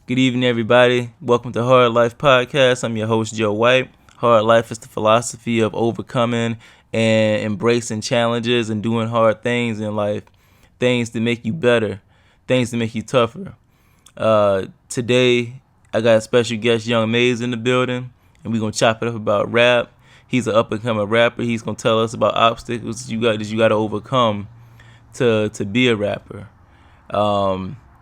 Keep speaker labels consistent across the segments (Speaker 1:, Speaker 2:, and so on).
Speaker 1: Good evening, everybody. Welcome to Hard Life Podcast. I'm your host, Joe White. Hard Life is the philosophy of overcoming and embracing challenges and doing hard things in life, things to make you better, things to make you tougher. Today, I got a special guest, Young Maze, in the building, and we're going to chop it up about rap. He's an up-and-coming rapper. He's going to tell us about obstacles that you got to overcome to be a rapper.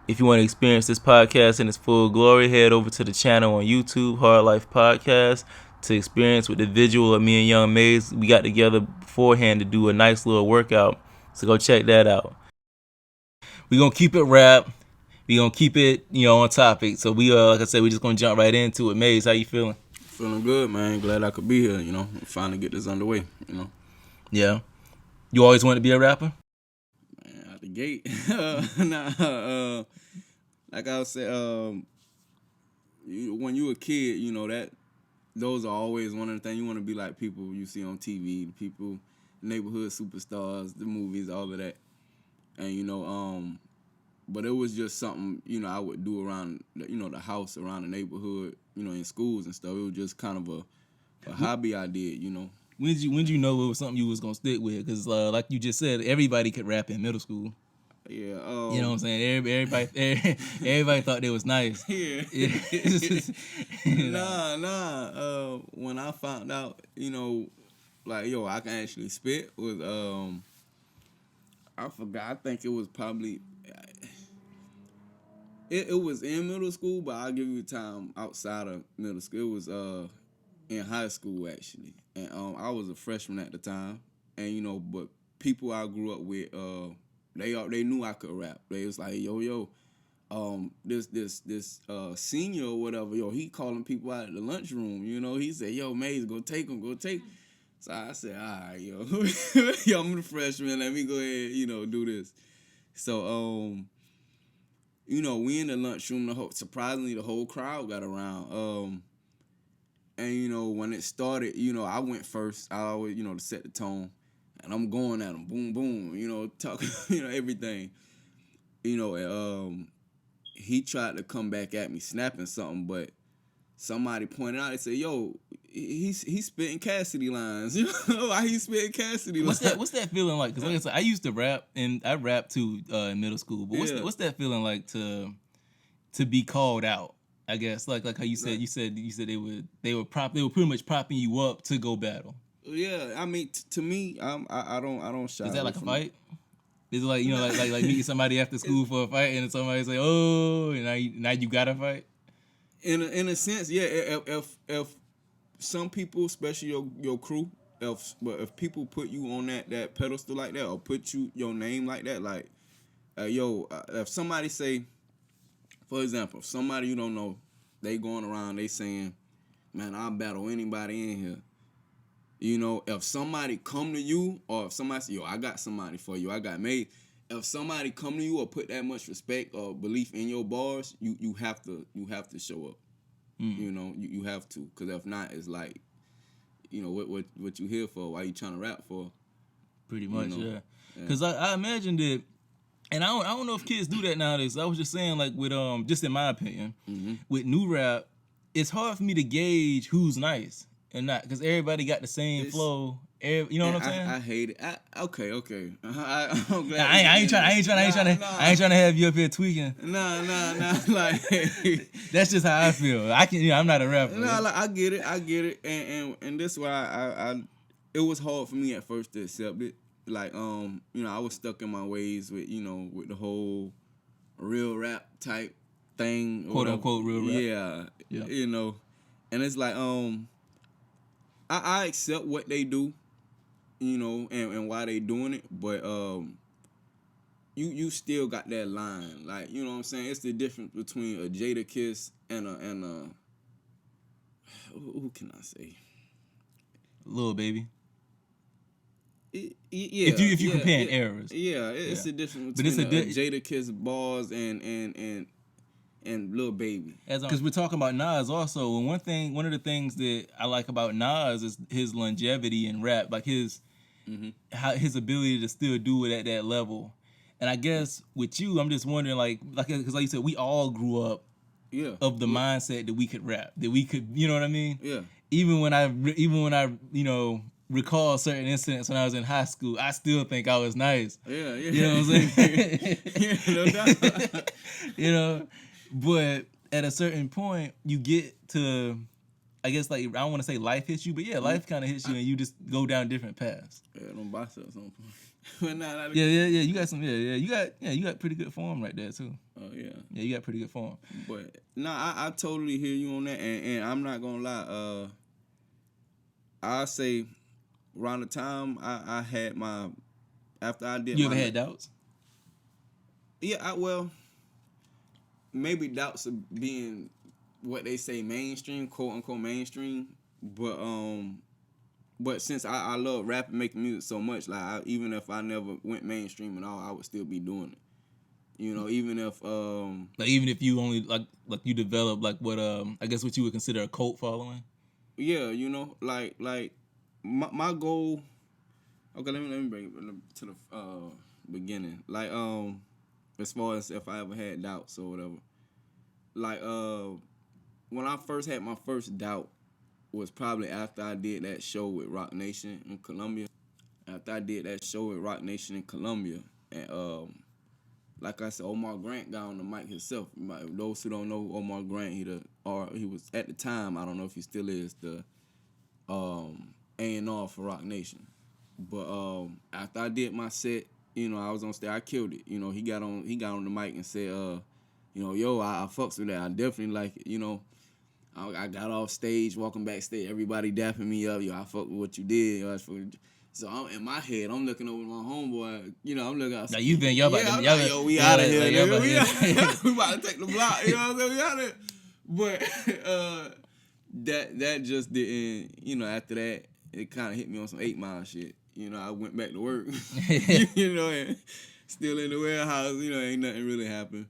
Speaker 1: If you want to experience this podcast in its full glory, head over to the channel on YouTube, Hard Life Podcast, to experience with the visual of me and Young Maze. We got together beforehand to do a nice little workout, so go check that out. We're going to keep it rap. We're going to keep it, on topic. So we, like I said, we're just going to jump right into it. Maze, how you feeling?
Speaker 2: Feeling good, man. Glad I could be here, finally get this underway,
Speaker 1: Yeah. You always wanted to be a rapper?
Speaker 2: Man, out the gate. Like I said, when you a kid, that those are always one of the things you want to be like people you see on TV, the people, neighborhood superstars, the movies, all of that. And but it was just something, I would do around, the house, around the neighborhood, in schools and stuff. It was just kind of a hobby I did,
Speaker 1: When did you know it was something you was gonna stick with? Because like you just said, everybody could rap in middle school.
Speaker 2: Yeah.
Speaker 1: You know what I'm saying? Everybody thought they was nice.
Speaker 2: Yeah. Nah. When I found out, I can actually spit was I forgot. I think it was probably it was in middle school, but I'll give you time outside of middle school. It was in high school actually, and I was a freshman at the time, and but people I grew up with they knew I could rap. They was like, yo, this senior or whatever, he calling people out at the lunchroom. He said, yo, Maze, go take him. So I said, all right, yo, yo, I'm the freshman. Let me go ahead, do this. So we in the lunchroom. Surprisingly, the whole crowd got around. And when it started, I went first. I always, to set the tone. And I'm going at him, boom, boom, talking, everything. He tried to come back at me, snapping something, but somebody pointed out, they said, yo, he's spitting Cassidy lines. Why he's spitting Cassidy lines?
Speaker 1: What's that feeling like? Because like I said, I used to rap, and I rapped too in middle school. But what's that feeling like to be called out? I guess like how you said they were pretty much propping you up to go battle.
Speaker 2: Yeah, I mean, to me, I don't shy.
Speaker 1: Is that like a fight? Is it like like meeting somebody after school for a fight, and somebody say, "Oh, and now you gotta fight"?
Speaker 2: In a sense, yeah. If some people, especially your crew, if people put you on that pedestal like that, or put your name like that, like, if somebody say, for example, if somebody you don't know, they going around, they saying, man, I'll battle anybody in here. If somebody come to you, or if somebody say, yo, I got somebody for you, I got made. If somebody come to you or put that much respect or belief in your bars, you have to show up. You have to, because if not, it's like, what you here for? Why you trying to rap for?
Speaker 1: Pretty much, yeah. Because I imagine that, and I don't know if kids do that nowadays. I was just saying, like, with just in my opinion, with new rap, it's hard for me to gauge who's nice and not, because everybody got the same flow. You know what I'm saying?
Speaker 2: I hate it. Okay.
Speaker 1: I'm glad. I ain't trying to have you up here tweaking.
Speaker 2: Nah. Like,
Speaker 1: that's just how I feel. I'm not a rapper.
Speaker 2: Nah, like, I get it, and this why I it was hard for me at first to accept it. Like, I was stuck in my ways with with the whole real rap type thing,
Speaker 1: quote unquote real
Speaker 2: rap. Yeah. And it's like I accept what they do, and why they doing it, but you still got that line, like, you know what I'm saying? It's the difference between a Jadakiss and a who can I say?
Speaker 1: Lil Baby.
Speaker 2: Yeah.
Speaker 1: If you comparing eras.
Speaker 2: Yeah, it's the difference between Jadakiss bars and Lil Baby.
Speaker 1: Because we're talking about Nas also, and one of the things that I like about Nas is his longevity in rap, like his ability to still do it at that level. And I guess with you, I'm just wondering, like because like you said, we all grew up
Speaker 2: Yeah.
Speaker 1: of the mindset that we could rap, that we could, you know what I mean?
Speaker 2: Yeah.
Speaker 1: Even when I you know, recall certain incidents when I was in high school, I still think I was nice.
Speaker 2: Yeah. Yeah.
Speaker 1: You know what I'm saying?
Speaker 2: Yeah, no doubt.
Speaker 1: You know, but at a certain point, you get to, I guess, like, I don't want to say life hits you, but yeah, life kind of hits you, and you just go down different paths.
Speaker 2: Yeah, them biceps on point. But nah,
Speaker 1: Yeah. You got some. Yeah. You got pretty good form right there too.
Speaker 2: Oh yeah.
Speaker 1: Yeah, you got pretty good form.
Speaker 2: But I totally hear you on that, and I'm not gonna lie. I say around the time I had my after I did.
Speaker 1: You ever had doubts?
Speaker 2: Yeah, well, maybe doubts of being what they say mainstream, quote unquote mainstream, but since I love rap and making music so much, like even if I never went mainstream at all, I would still be doing it. You know, even if
Speaker 1: like even if you only like you develop like what I guess what you would consider a cult following.
Speaker 2: Yeah, you know, like my goal. Okay, let me bring it to the beginning. Like as far as if I ever had doubts or whatever. Like when I first had my first doubt was probably after I did that show with Rock Nation in Columbia. After I did that show with Rock Nation in Columbia, and like I said, Omar Grant got on the mic himself. Those who don't know Omar Grant, he was at the time, I don't know if he still is, the A&R for Rock Nation. But after I did my set, you know, I was on stage, I killed it. You know, he got on the mic and said, you know, yo, I fucks with that. I definitely like it. You know, I got off stage, walking backstage, everybody dapping me up. Yo, I fuck with what you did. Yo, so in my head, I'm looking over my homeboy. You know, I'm looking outside.
Speaker 1: Now you think y'all about to,
Speaker 2: like, yo, we out of here.
Speaker 1: Like,
Speaker 2: We about to take the block. You know what I'm saying? We out of here. But that just didn't. You know, after that, it kind of hit me on some 8 Mile shit. You know, I went back to work. You know, and still in the warehouse. You know, ain't nothing really happened.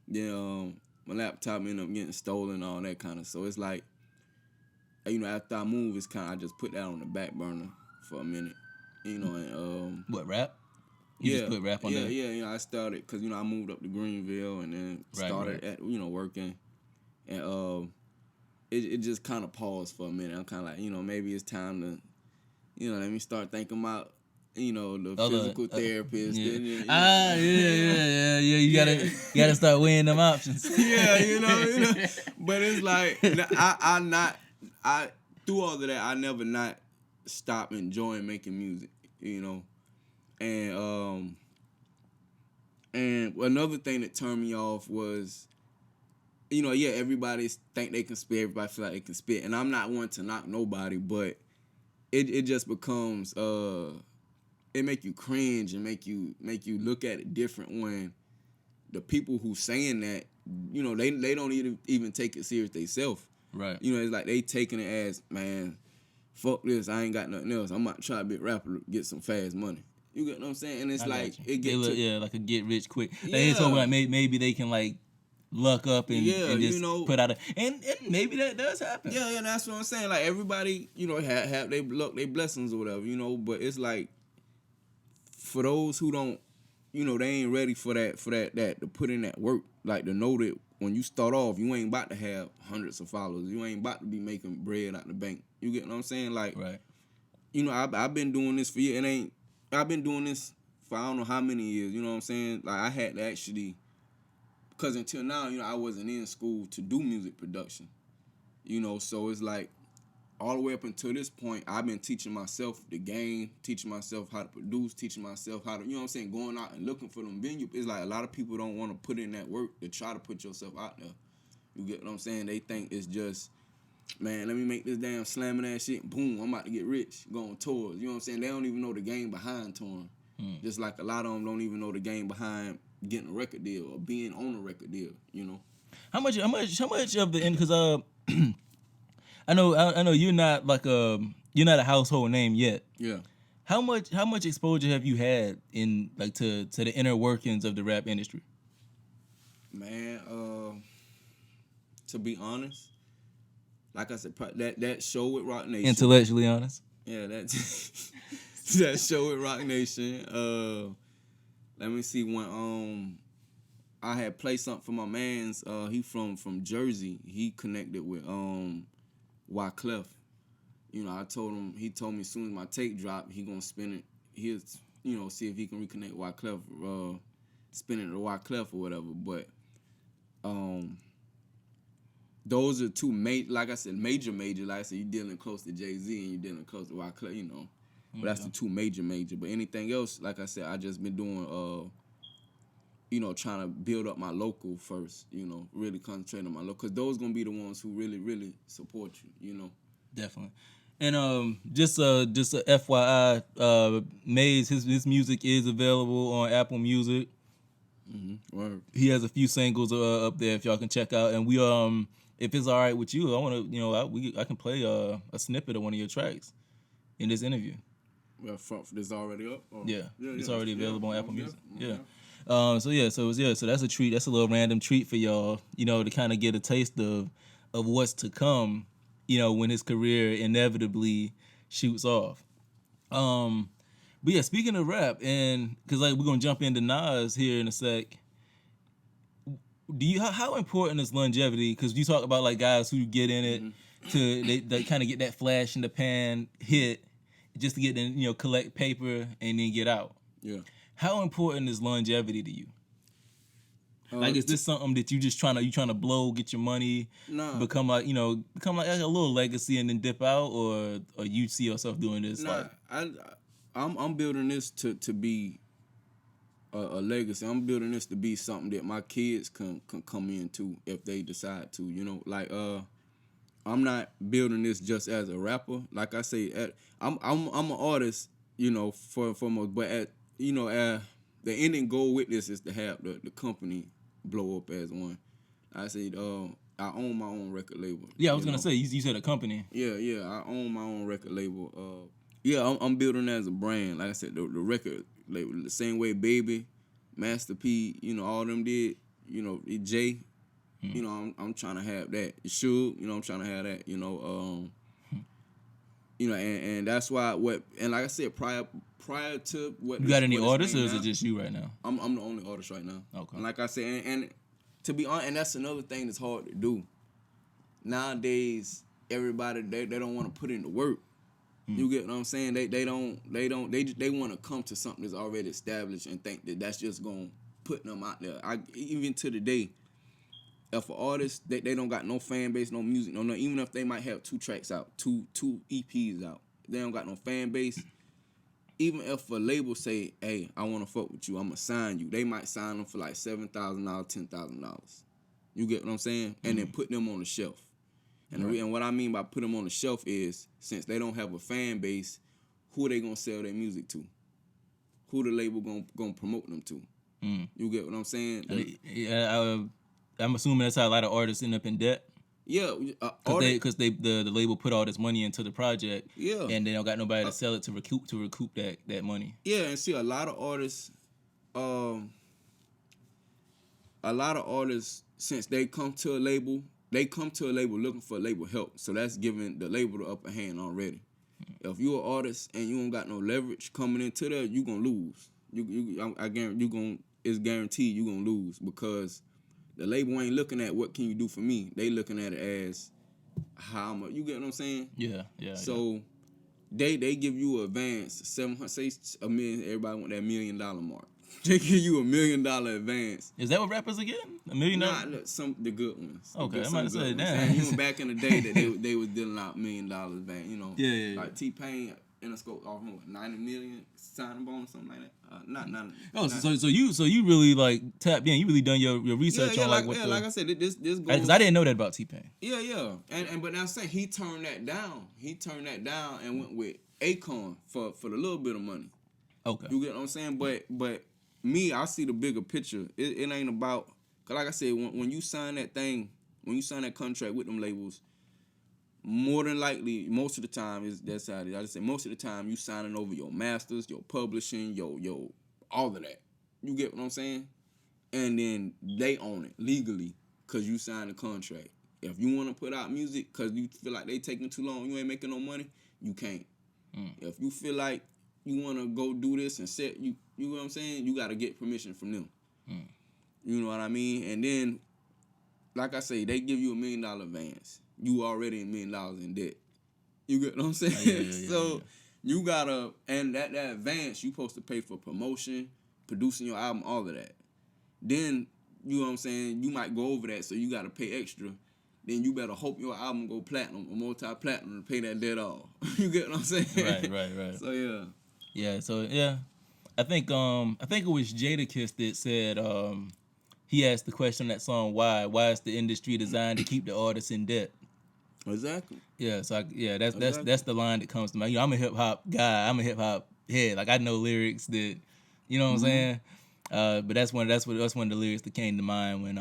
Speaker 2: Then my laptop ended up getting stolen and all that kind of. So it's like, you know, after I moved, it's kind of I just put that on the back burner for a minute. You know, and
Speaker 1: what, rap? You just put rap on there?
Speaker 2: Yeah, you know, I started because, you know, I moved up to Greenville and then started at, you know, working. And it just kind of paused for a minute. I'm kind of like, you know, maybe it's time to, you know, let me start thinking about, you know, the physical therapist.
Speaker 1: Yeah.
Speaker 2: And, you know,
Speaker 1: yeah. You gotta start weighing them options.
Speaker 2: Yeah, you know. But it's like I through all of that, I never not stopped enjoying making music, you know. And another thing that turned me off was, you know, yeah, everybody think they can spit, everybody feel like they can spit, and I'm not one to knock nobody, but it just becomes it make you cringe and make you look at it different when the people who saying that, you know, they don't even take it serious themselves.
Speaker 1: Right.
Speaker 2: You know, it's like they taking it as, man, fuck this, I ain't got nothing else. I'm about to try to be a rapper to get some fast money. You get what I'm saying? And it's like it get
Speaker 1: like a get rich quick. Yeah. They talk about maybe they can like luck up and just, you know, put out and maybe that does happen.
Speaker 2: Yeah, and that's what I'm saying. Like everybody, you know, have they luck, they blessings or whatever, you know. But it's like for those who don't, you know, they ain't ready for that to put in that work. Like to know that when you start off, you ain't about to have hundreds of followers. You ain't about to be making bread out the bank. You get what I'm saying? Like,
Speaker 1: right.
Speaker 2: You know, I've been doing this for years. I've been doing this for I don't know how many years. You know what I'm saying? Like I had to actually. Because until now, you know, I wasn't in school to do music production. You know, so it's like all the way up until this point, I've been teaching myself the game, teaching myself how to produce, teaching myself how to, you know what I'm saying, going out and looking for them venues. It's like a lot of people don't want to put in that work to try to put yourself out there. You get what I'm saying? They think it's just, man, let me make this damn slamming ass shit. Boom, I'm about to get rich, going tours. You know what I'm saying? They don't even know the game behind touring. Just like a lot of them don't even know the game behind getting a record deal or being on a record deal, you know.
Speaker 1: How much of the end? Because I know you're not like you're not a household name yet.
Speaker 2: Yeah.
Speaker 1: How much exposure have you had in like to the inner workings of the rap industry?
Speaker 2: Man, to be honest, like I said, that show with Rock Nation.
Speaker 1: Intellectually honest.
Speaker 2: Yeah, that show with Rock Nation. Let me see when I had played something for my man's. He from Jersey. He connected with Wyclef. You know, I told him. He told me as soon as my tape dropped, he gonna spin it. He'll see if he can reconnect Wyclef, spin it to Wyclef or whatever. But those are two like I said, major. Like I said, you're dealing close to Jay-Z and you're dealing close to Wyclef. You know, but that's the two major. But anything else, like I said, I just been doing trying to build up my local first, really concentrate on my local. Because those going to be the ones who really, really support you.
Speaker 1: Definitely. And just a FYI, Maze, his music is available on Apple Music.
Speaker 2: Mm-hmm. Word.
Speaker 1: He has a few singles up there if y'all can check out. And we if it's all right with you, I want to I can play a snippet of one of your tracks in this interview.
Speaker 2: Well, this already up. Oh.
Speaker 1: Yeah, it's already available on Apple Music. Yeah. So that's a treat. That's a little random treat for y'all, to kind of get a taste of what's to come, when his career inevitably shoots off. But yeah, speaking of rap, and because we're gonna jump into Nas here in a sec. How important is longevity? Because you talk about guys who get in it they kind of get that flash in the pan hit just to get in, collect paper and then get out.
Speaker 2: Yeah.
Speaker 1: How important is longevity to you? Is this something that you trying to blow, get your money, become like a little legacy and then dip out, or you see yourself doing this?
Speaker 2: I'm building this to be a legacy. I'm building this to be something that my kids can come into if they decide to. I'm not building this just as a rapper. Like I say, I'm an artist, but the ending goal with this is to have the company blow up as one. I said, I own my own record label.
Speaker 1: Yeah, I was gonna say you said a company.
Speaker 2: Yeah, I own my own record label. I'm building it as a brand. Like I said, the record label, the same way Baby, Master P, all them did. Jay. I'm trying to have that. Suge, I'm trying to have that. And that's why and like I said, prior to what
Speaker 1: you got any artists, or is it just you right now?
Speaker 2: I'm the only artist right now.
Speaker 1: Okay.
Speaker 2: And like I said, and to be honest, and that's another thing that's hard to do. Nowadays, everybody they don't want to put in the work. You get what I'm saying? They want to come to something that's already established and think that that's just gonna put them out there. Even to the day, if an artist they don't got no fan base, no music, no, even if they might have 2 tracks out, two EPs out, they don't got no fan base. Even if a label say, "Hey, I want to fuck with you, I'm gonna sign you," they might sign them for like $7,000, $10,000. You get what I'm saying? And then put them on the shelf. And what I mean by put them on the shelf is, since they don't have a fan base, who are they gonna sell their music to? Who the label gonna promote them to? You get what I'm saying?
Speaker 1: I'm assuming that's how a lot of artists end up in debt.
Speaker 2: Yeah,
Speaker 1: because the label put all this money into the project.
Speaker 2: Yeah,
Speaker 1: and they don't got nobody to sell it to recoup that money.
Speaker 2: Yeah, and see, a lot of artists, since they come to a label looking for label help. So that's giving the label the upper hand already. If you're an artist and you don't got no leverage coming into there, you gonna lose. I guarantee it's guaranteed you gonna lose, because the label ain't looking at what can you do for me. They looking at it as how much. You get what I'm saying?
Speaker 1: Yeah.
Speaker 2: So they give you an advance, 700, say $1 million. Everybody want that $1 million mark. They give you $1 million advance.
Speaker 1: Is that what rappers are getting? $1 million?
Speaker 2: Nah, the good ones.
Speaker 1: Okay, I'm about to say that.
Speaker 2: Even back in the day that they was dealing out $1 million advance.
Speaker 1: Yeah.
Speaker 2: Like T-Pain in a scope off $90 million signing bonus, something like that.
Speaker 1: So you really tapped in. You really done your research on
Speaker 2: like I said, this goes.
Speaker 1: Because I didn't know that about T-Pain.
Speaker 2: Yeah. And but now say he turned that down. He turned that down and went with Akon for the little bit of money.
Speaker 1: Okay.
Speaker 2: You get what I'm saying? But me, I see the bigger picture. It ain't about, cause like I said, when you sign that thing, when you sign that contract with them labels, more than likely, most of the time that's how it is. I just say most of the time you signing over your masters, your publishing, your all of that. You get what I'm saying? And then they own it legally, cause you signed a contract. If you want to put out music cause you feel like they taking too long, you ain't making no money, you can't. If you feel like you want to go do this and set, you know what I'm saying? You got to get permission from them. You know what I mean? And then, like I say, they give you $1 million advance. You already $1 million in debt. You get what I'm saying? So you gotta, and that advance, you supposed to pay for promotion, producing your album, all of that. Then, you know what I'm saying, you might go over that, so you gotta pay extra. Then you better hope your album go platinum or multi-platinum to pay that debt off. You get what I'm saying?
Speaker 1: Right.
Speaker 2: So yeah.
Speaker 1: Yeah, so yeah. I think it was Jadakiss that said he asked the question on that song, why is the industry designed to keep the artists in debt?
Speaker 2: Exactly.
Speaker 1: Yeah, so that's the line that comes to mind. You know, I'm a hip hop guy. I'm a hip hop head. Like I know lyrics that, you know what I'm saying. But that's one of the lyrics that came to mind when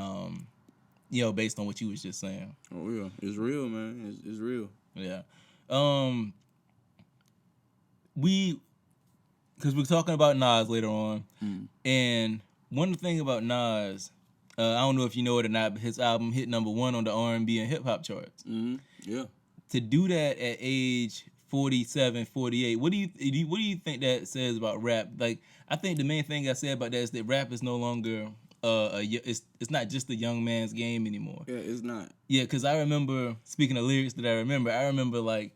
Speaker 1: you know, based on what you was just saying.
Speaker 2: Oh yeah, it's real, man. It's real.
Speaker 1: Yeah. Because we're talking about Nas later on, and one thing about Nas, I don't know if you know it or not, but his album hit #1 on the R&B and hip hop charts.
Speaker 2: Yeah.
Speaker 1: To do that at age 47, 48, what do you think that says about rap? Like, I think the main thing I said about that is that rap is no longer it's not just a young man's game anymore.
Speaker 2: Yeah, it's not.
Speaker 1: Yeah, because I remember, speaking of lyrics that I remember like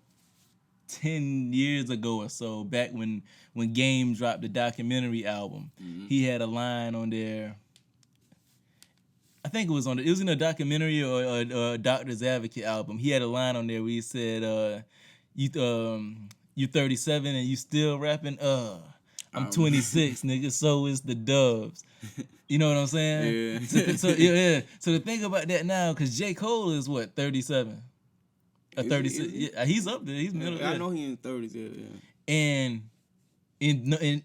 Speaker 1: 10 years ago or so, back when Game dropped the documentary album, he had a line on there. I think it was in a documentary or a Doctor's Advocate album. He had a line on there where he said, you 37 and you still rapping? I'm 26, nigga, so is the Doves. You know what I'm saying?
Speaker 2: Yeah.
Speaker 1: So the thing about that now, because J. Cole is what, 37? 36? Yeah, he's up there. He's middle.
Speaker 2: I know he in 30s. Yeah.
Speaker 1: And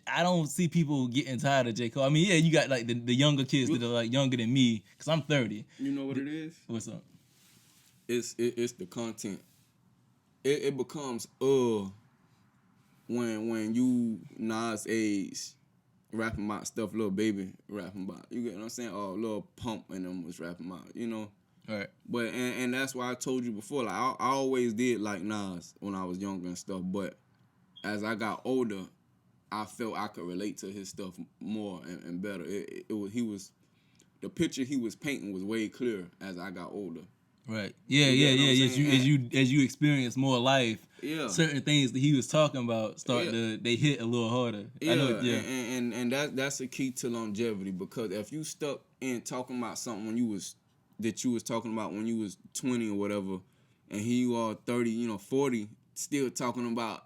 Speaker 1: I don't see people getting tired of J. Cole. I mean, yeah, you got like the younger kids that are like younger than me, because I'm 30.
Speaker 2: You know what it is?
Speaker 1: What's up?
Speaker 2: It's the content. It becomes when you Nas age rapping about stuff Lil Baby rapping about. You get what I'm saying? Or Lil Pump and them was rapping about, you know?
Speaker 1: Right.
Speaker 2: But and that's why I told you before, like I always did like Nas when I was younger and stuff, but as I got older, I felt I could relate to his stuff more and better. The picture he was painting was way clearer as I got older.
Speaker 1: Right. Yeah. As you experience more life, certain things that he was talking about they hit a little harder.
Speaker 2: Yeah. I know, and that's the key to longevity, because if you stuck in talking about something that you was talking about when you was 20 or whatever, and here you are 30, 40, still talking about,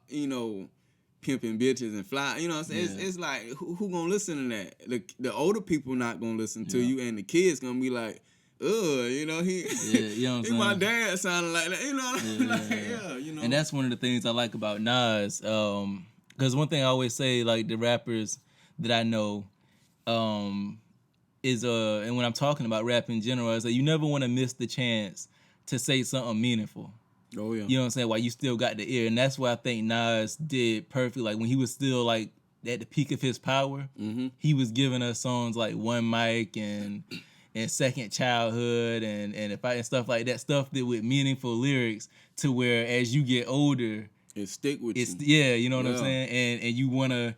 Speaker 2: pimping bitches and fly, you know what I'm saying? Yeah. It's like, who gonna listen to that? The older people not gonna listen to you, and the kids gonna be like, he my dad sounded like that, you know what I mean? Yeah.
Speaker 1: And that's one of the things I like about Nas, because one thing I always say, like the rappers that I know, is and when I'm talking about rap in general, is that you never want to miss the chance to say something meaningful.
Speaker 2: Oh yeah.
Speaker 1: You know what I'm saying? While you still got the ear. And that's what I think Nas did perfectly. Like when he was still like at the peak of his power, he was giving us songs like One Mic and Second Childhood and stuff like that, stuff that with meaningful lyrics, to where as you get older,
Speaker 2: it stick with you.
Speaker 1: Yeah, you know what I'm saying? And you wanna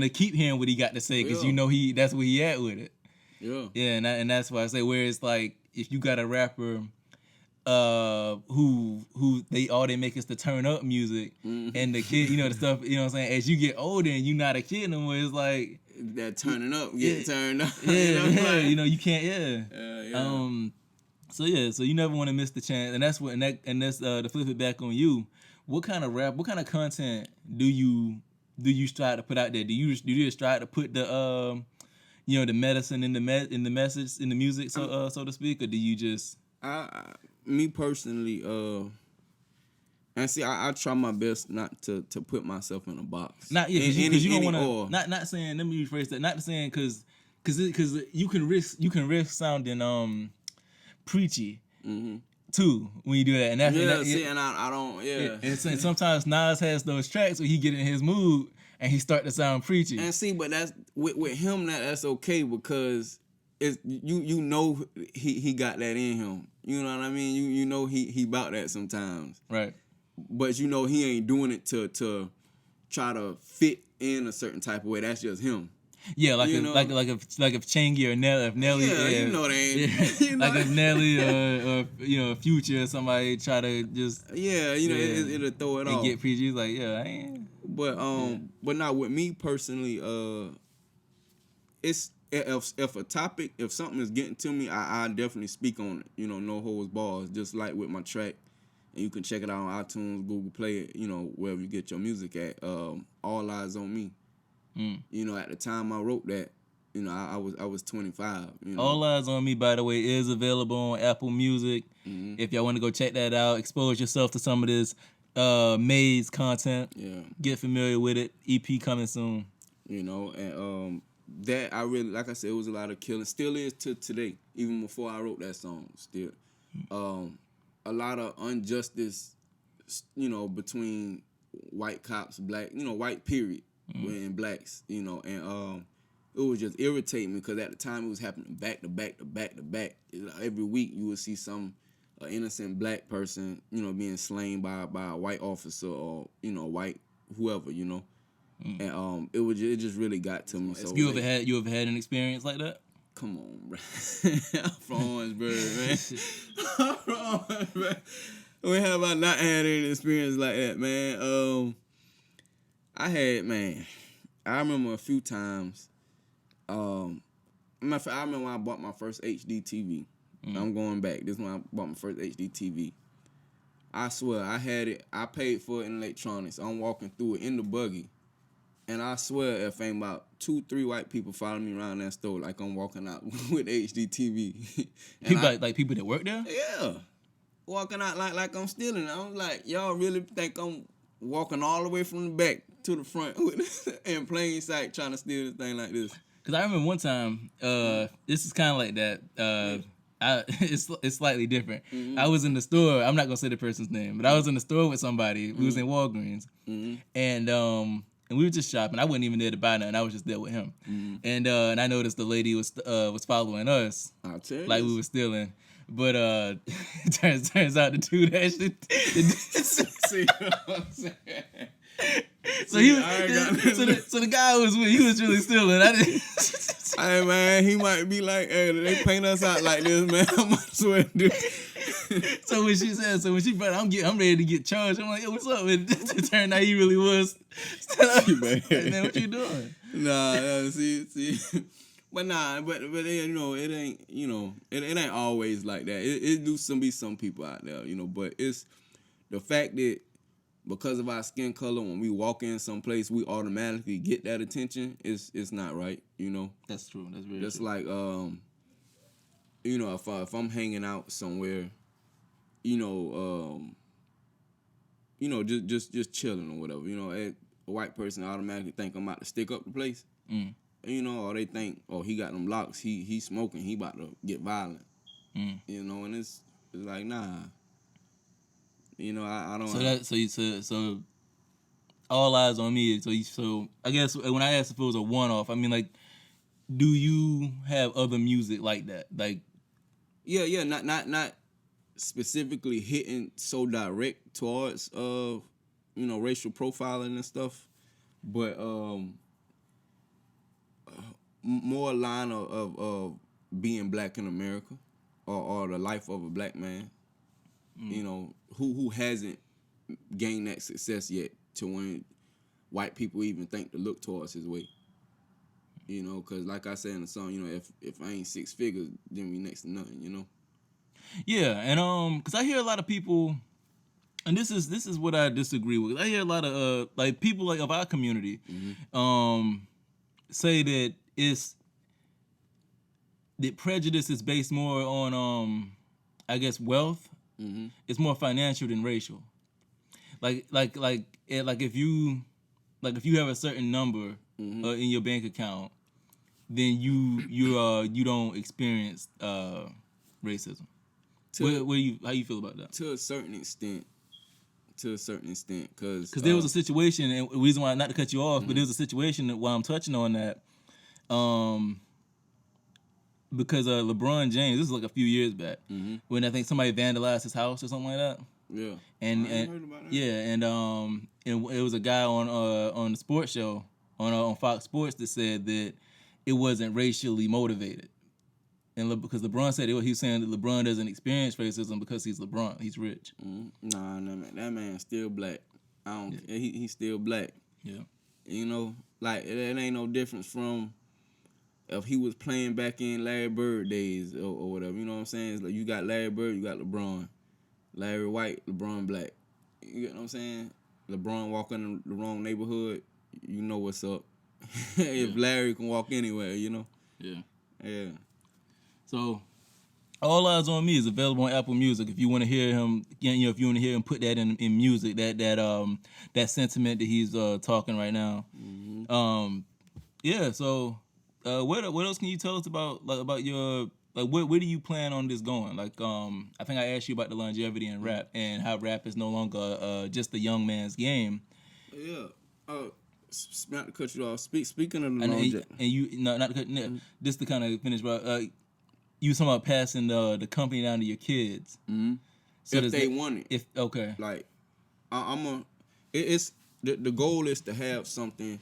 Speaker 1: keep hearing what he got to say, because you know that's where he at with it.
Speaker 2: Yeah.
Speaker 1: Yeah, and that's why I say, where it's like, if you got a rapper who all they make is the turn up music, and the kid, the stuff, you know what I'm saying, as you get older and you're not a kid no more, it's like
Speaker 2: that turning up, getting turned up.
Speaker 1: You can't, So you never want to miss the chance, and that's to flip it back on you. What kind of rap, what kind of content do you strive to put out there? Do you just try to put the the medicine in the message in the music, so to speak, or do you just?
Speaker 2: Me personally, and see, I try my best not to put myself in a box.
Speaker 1: Not because you don't want to. Not saying. Let me rephrase that. Not saying because you can risk sounding preachy too when you do that. And
Speaker 2: I don't. Yeah.
Speaker 1: And sometimes Nas has those tracks where he get in his mood and he start to sound preachy.
Speaker 2: And see, but that's with him, that's okay, because it's he got that in him. You know what I mean? You know he about that sometimes.
Speaker 1: Right.
Speaker 2: But he ain't doing it to try to fit in a certain type of way. That's just him.
Speaker 1: Yeah, like
Speaker 2: You
Speaker 1: if
Speaker 2: know?
Speaker 1: like if Chingy or Nelly, if Nelly,
Speaker 2: Yeah, you know they ain't.
Speaker 1: yeah,
Speaker 2: You know?
Speaker 1: like if Nelly or Future or somebody try to just
Speaker 2: Yeah, it'll throw it
Speaker 1: and
Speaker 2: off.
Speaker 1: get PG's like I ain't.
Speaker 2: But not with me personally. It's if a topic, if something is getting to me, I definitely speak on it. You know, no holds bars. Just like with my track, and you can check it out on iTunes, Google Play, you know, wherever you get your music at. All Eyes on Me. You know, at the time I wrote that, you know, I was 25. You know,
Speaker 1: All Eyes on Me, by the way, is available on Apple Music. If y'all want to go check that out, expose yourself to some of this Maze content.
Speaker 2: Yeah.
Speaker 1: Get familiar with it. EP coming soon.
Speaker 2: You know, and that I really, like I said, it was a lot of killing. Still is to today, even before I wrote that song. Still, a lot of injustice, you know, between white cops, black, you know, white period, and blacks, you know, and it was just irritating me because at the time it was happening back to back to back to back. Every week you would see some innocent black person, you know, being slain by a white officer or, you know, white whoever, you know. And it just really got to me. So
Speaker 1: You ever had an experience like that?
Speaker 2: come on, bro. I'm from Orangeburg, man. I'm from Orangeburg. We have I not had any experience like that, man. I remember a few times. I remember when I bought my first HD TV. I'm going back. This is when I bought my first HD TV. I swear, I had it. I paid for it in electronics. I'm walking through it in the buggy. And I swear, if ain't about 2-3 white people following me around that store, like I'm walking out with HD TV.
Speaker 1: People like people that work there?
Speaker 2: Yeah. Walking out like I'm stealing. I'm like, y'all really think I'm walking all the way from the back to the front in plain sight trying to steal this thing like this?
Speaker 1: Because I remember one time, this is kind of like that. It's slightly different. I was in the store. I'm not gonna say the person's name, but I was in the store with somebody. We was in Walgreens, and we were just shopping. I wasn't even there to buy nothing. I was just there with him, and I noticed the lady was following us,
Speaker 2: I'll tell you
Speaker 1: like we were stealing. But it turns out the dude actually.
Speaker 2: See what I'm saying?
Speaker 1: So the guy was with. He was really stealing. I didn't.
Speaker 2: Hey man, he might be like, hey, they paint us out like this, man. I might as well do.
Speaker 1: So when she brought, I'm ready to get charged. I'm like, yo, what's up? And it turned out he really was. Man, what you doing?
Speaker 2: Nah, see. But you know, it ain't, you know, it ain't always like that. It do be some people out there, you know, but it's the fact that because of our skin color, when we walk in someplace, we automatically get that attention. It's not right, you know.
Speaker 1: That's true. That's very
Speaker 2: just
Speaker 1: true.
Speaker 2: like you know, if I'm hanging out somewhere, you know, just chilling or whatever, you know, a white person automatically think I'm about to stick up the place. You know, or they think, oh, he got them locks, he smoking, he about to get violent. You know, and it's like, nah. You know, I don't.
Speaker 1: So All Eyes on Me. So I guess when I asked if it was a one-off, I mean, like, do you have other music like that? Like,
Speaker 2: yeah, not specifically hitting so direct towards you know, racial profiling and stuff, but more a line of being black in America, or the life of a black man. You know, who hasn't gained that success yet to when white people even think to look towards his way. You know, because like I said in the song, you know, if I ain't 6 figures, then we next to nothing, you know?
Speaker 1: yeah, and because I hear a lot of people, and this is what I disagree with. I hear a lot of like people like of our community say that that prejudice is based more on I guess wealth. It's more financial than racial. Like if you have a certain number in your bank account, then you don't experience racism. How you feel about that?
Speaker 2: To a certain extent, because
Speaker 1: there was a situation, and the reason why, not to cut you off, but there was a situation that, while I'm touching on that, because LeBron James, this is like a few years back, when I think somebody vandalized his house or something like that.
Speaker 2: Yeah,
Speaker 1: and
Speaker 2: heard about that.
Speaker 1: Yeah, and it was a guy on the sports show on Fox Sports that said that it wasn't racially motivated. And because LeBron said he was saying that LeBron doesn't experience racism because he's LeBron. He's rich.
Speaker 2: Nah, that man's still black. I don't. Yeah. He's still black.
Speaker 1: Yeah.
Speaker 2: You know, like it ain't no difference from if he was playing back in Larry Bird days or whatever. You know what I'm saying? It's like you got Larry Bird, you got LeBron. Larry white, LeBron black. You get what I'm saying? LeBron walking in the wrong neighborhood, you know what's up. If Larry can walk anywhere, you know.
Speaker 1: Yeah.
Speaker 2: Yeah.
Speaker 1: So, All Eyes on Me is available on Apple Music. If you want to hear him, if you want to hear him put that in music, that sentiment that he's talking right now.
Speaker 2: Mm-hmm.
Speaker 1: Yeah. So, what else can you tell us about your where do you plan on this going? Like, I think I asked you about the longevity in rap and how rap is no longer just a young man's game.
Speaker 2: Yeah. Not to cut you off. Speaking of the
Speaker 1: longevity, and you not to cut. Just to kind of finish, but you was talking about passing the company down to your kids.
Speaker 2: Mm-hmm. So if they want it.
Speaker 1: Okay.
Speaker 2: Like, it's the goal is to have something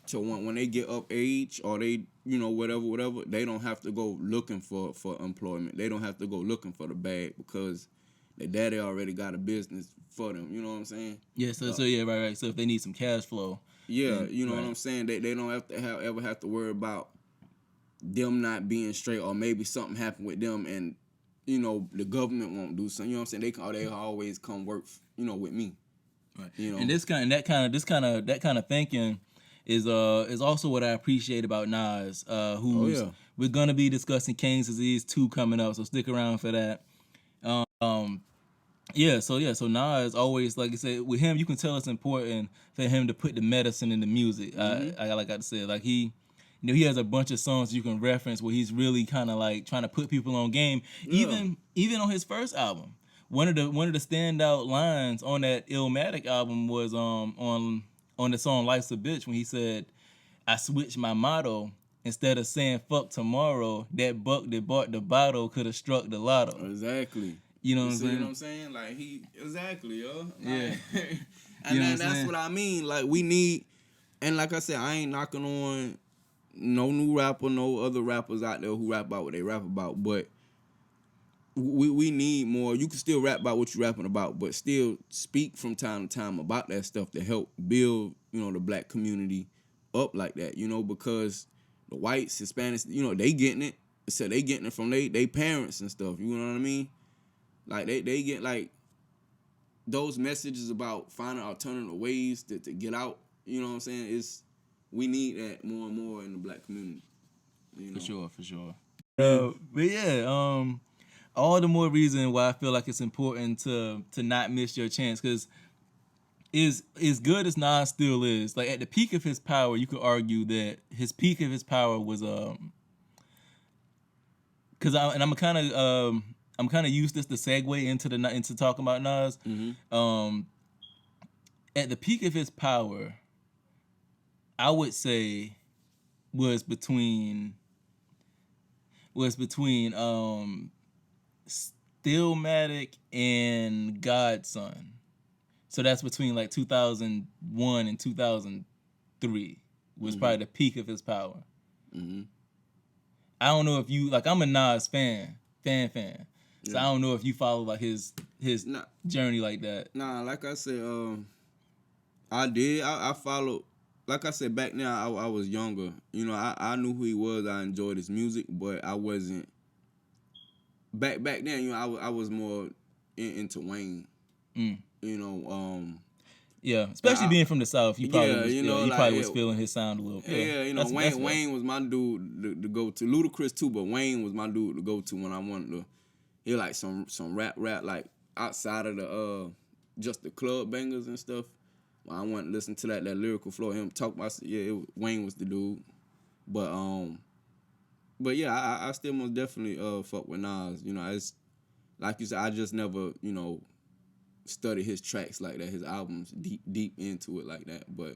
Speaker 2: to when they get up age or they whatever, they don't have to go looking for employment. They don't have to go looking for the bag because their daddy already got a business for them. You know what I'm saying?
Speaker 1: Yeah. So yeah, right. So if they need some cash flow.
Speaker 2: Yeah, then, you know what I'm saying. They don't have to ever have to worry about them not being straight or maybe something happened with them and the government won't do something. You know what I'm saying? They always come work with me.
Speaker 1: Right. And that kind of thinking is also what I appreciate about Nas, who's we're gonna be discussing King's Disease 2 coming up, so stick around for that. So Nas always, like I said, with him you can tell it's important for him to put the medicine in the music.
Speaker 2: Mm-hmm.
Speaker 1: I like I said, like he has a bunch of songs you can reference where he's really kind of like trying to put people on game. Yeah. Even on his first album, one of the standout lines on that Illmatic album was on the song "Life's a Bitch" when he said, "I switched my motto. Instead of saying fuck tomorrow, that buck that bought the bottle could have struck the lotto."
Speaker 2: Exactly.
Speaker 1: You know what I'm saying?
Speaker 2: You know what I'm saying? Like exactly, yo.
Speaker 1: Yeah.
Speaker 2: And that's what I mean. Like we need, and like I said, I ain't knocking on no new rapper, no other rappers out there who rap about what they rap about, but we need more. You can still rap about what you're rapping about, but still speak from time to time about that stuff to help build, the black community up like that, because the whites, Hispanics, they getting it. So they getting it from they parents and stuff. You know what I mean? Like they get like those messages about finding alternative ways to get out. You know what I'm saying? We need that more and more in the black community.
Speaker 1: For sure. But yeah, all the more reason why I feel like it's important to not miss your chance, because as good as Nas still is, like at the peak of his power, you could argue that his peak of his power was because I'm kind of used this to segue into talking about Nas.
Speaker 2: Mm-hmm.
Speaker 1: At the peak of his power, I would say was between Stillmatic and Godson. So that's between like 2001 and 2003 was probably the peak of his power.
Speaker 2: Mm-hmm.
Speaker 1: I don't know if you I'm a Nas fan. So
Speaker 2: yeah.
Speaker 1: I don't know if you follow like his journey like that.
Speaker 2: Nah, like I said, I did. I followed. Like I said, back then I was younger. I knew who he was. I enjoyed his music, but I wasn't. Back then, I was more into Wayne.
Speaker 1: Yeah, especially being from the South, you probably was feeling his sound a little.
Speaker 2: Wayne was my dude to go to. Ludacris too, but Wayne was my dude to go to when I wanted to hear like some rap like outside of the just the club bangers and stuff. When I wanted to listen to that lyrical flow, him talk about Wayne was the dude. But yeah, I still most definitely fuck with Nas. It's like you said, I just never study his tracks like that, his albums deep into it like that. But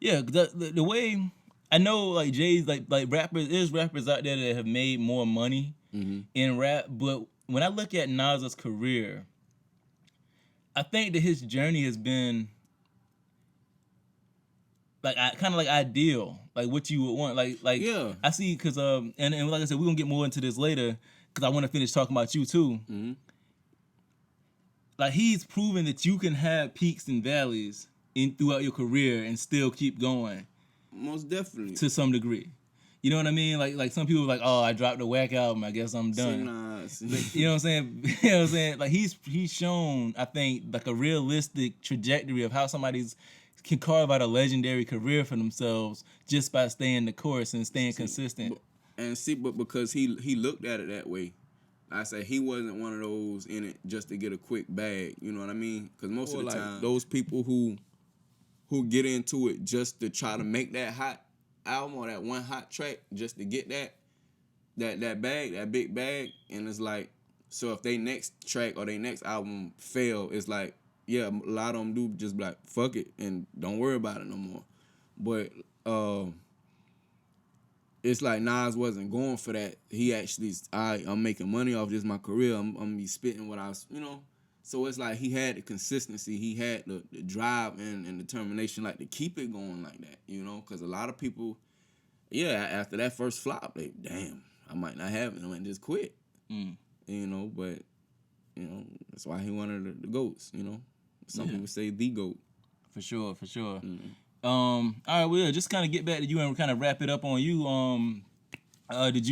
Speaker 1: yeah, the way I know, like Jay's like rappers, there's rappers out there that have made more money in rap, but when I look at Nas's career, I think that his journey has been like I kind of like ideal, like what you would want, like
Speaker 2: Yeah.
Speaker 1: I see, cause and like I said, we're gonna get more into this later, cause I want to finish talking about you too.
Speaker 2: Mm-hmm.
Speaker 1: Like he's proven that you can have peaks and valleys throughout your career and still keep going
Speaker 2: Most definitely.
Speaker 1: to some degree. You know what I mean? Like some people are like, oh, I dropped a whack album, I guess I'm done. You know what I'm saying? You know what I'm saying? Like he's shown, I think, like a realistic trajectory of how somebody's can carve out a legendary career for themselves just by staying the course and staying consistent.
Speaker 2: But because he looked at it that way, I say he wasn't one of those in it just to get a quick bag. You know what I mean? Because most of the time, those people who get into it just to try to make that hot album or that one hot track just to get that bag, that big bag, and it's like, so if they next track or they next album fail, it's like, yeah, a lot of them do just be like, fuck it and don't worry about it no more. But it's like Nas wasn't going for that. He actually, I'm making money off this, my career. I'm gonna be spitting what I was, you know. So it's like he had the consistency, he had the drive and determination, like to keep it going like that, you know. Because a lot of people, yeah, after that first flop, they, damn, I might not have it, I might just quit, you know. But you know, that's why he wanted the GOATs, you know. Some people say the GOAT.
Speaker 1: For sure.
Speaker 2: Mm-hmm.
Speaker 1: All right, well, yeah, just kind of get back to you and kind of wrap it up on you. Did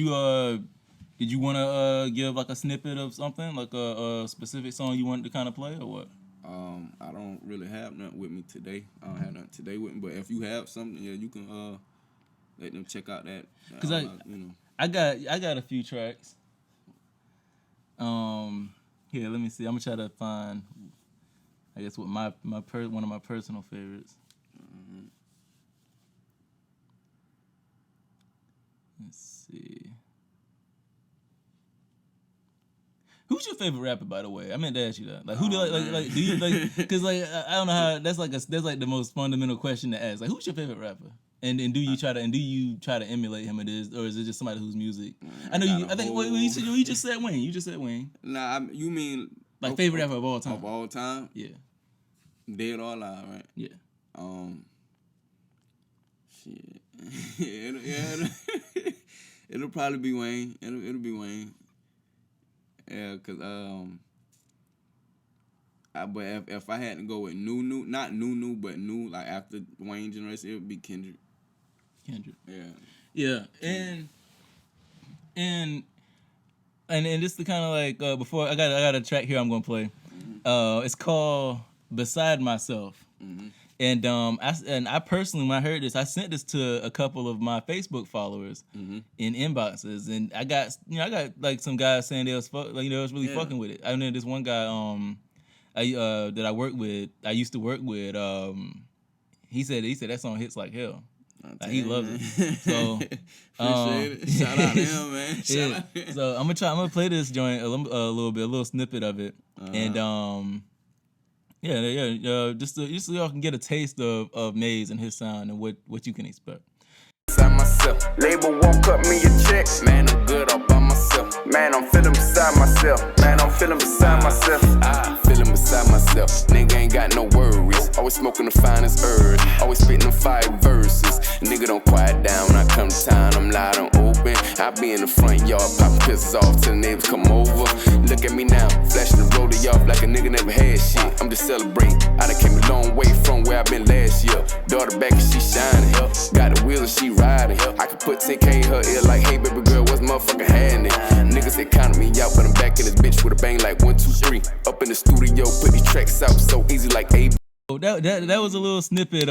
Speaker 1: you want to give like a snippet of something, like a specific song you wanted to kind of play, or what?
Speaker 2: I don't really have nothing with me today. I don't have nothing today with me, but if you have something, yeah, you can let them check out that.
Speaker 1: Cause I got a few tracks. Here, let me see. I'm gonna try to find, I guess, what one of my personal favorites. Let's see. Who's your favorite rapper, by the way? I meant to ask you that. Like, who do like do you like? Because like I don't know how. That's like the most fundamental question to ask. Like, who's your favorite rapper? And do you try to emulate him? Or is it just somebody whose music? I know you. I think you just said Wayne. You just said Wayne.
Speaker 2: Nah, you mean
Speaker 1: like favorite rapper of all time?
Speaker 2: Of all time?
Speaker 1: Yeah.
Speaker 2: Dead or alive, right?
Speaker 1: Yeah.
Speaker 2: Shit. It'll probably be Wayne. It'll be Wayne. Yeah, cause but if I had to go with not new, but new, like after Wayne generation, it would be Kendrick. Yeah. And this the kind of like before I got a track here I'm gonna play. It's called Beside Myself. Mm-hmm. And I personally, when I heard this, I sent this to a couple of my Facebook followers in inboxes, and I got like some guys saying they was really fucking with it. I know this one guy that I used to work with, he said that song hits like hell. Like, he loves it. So appreciate it. Shout out to him, man.
Speaker 1: So I'm gonna play this joint a little snippet of it, and just so y'all can get a taste of Maze and his sound and what you can expect.
Speaker 3: Myself. Label won't cut me a check. Man, I'm good all by myself. Man, I'm feeling beside myself. Man, I'm feeling beside myself. I feeling beside myself. Nigga ain't got no worries. Always smoking the finest herbs. Always spitting them 5 verses. Nigga don't quiet down when I come to town. I'm loud and open. I be in the front yard popping pistols off till the neighbors come over. Look at me now, flashing the rollie off like a nigga never had shit. I'm just celebrating. I done came a long way from where I been last year. Daughter back and she shining. Got the wheels and she riding. I could put 10K in her ear like, hey baby girl, what's motherfucking happening? Niggas they counted me out, but I'm back in this bitch with a bang like 1, 2, 3. Up in the studio, put these tracks out so easy like A.
Speaker 1: That was a little snippet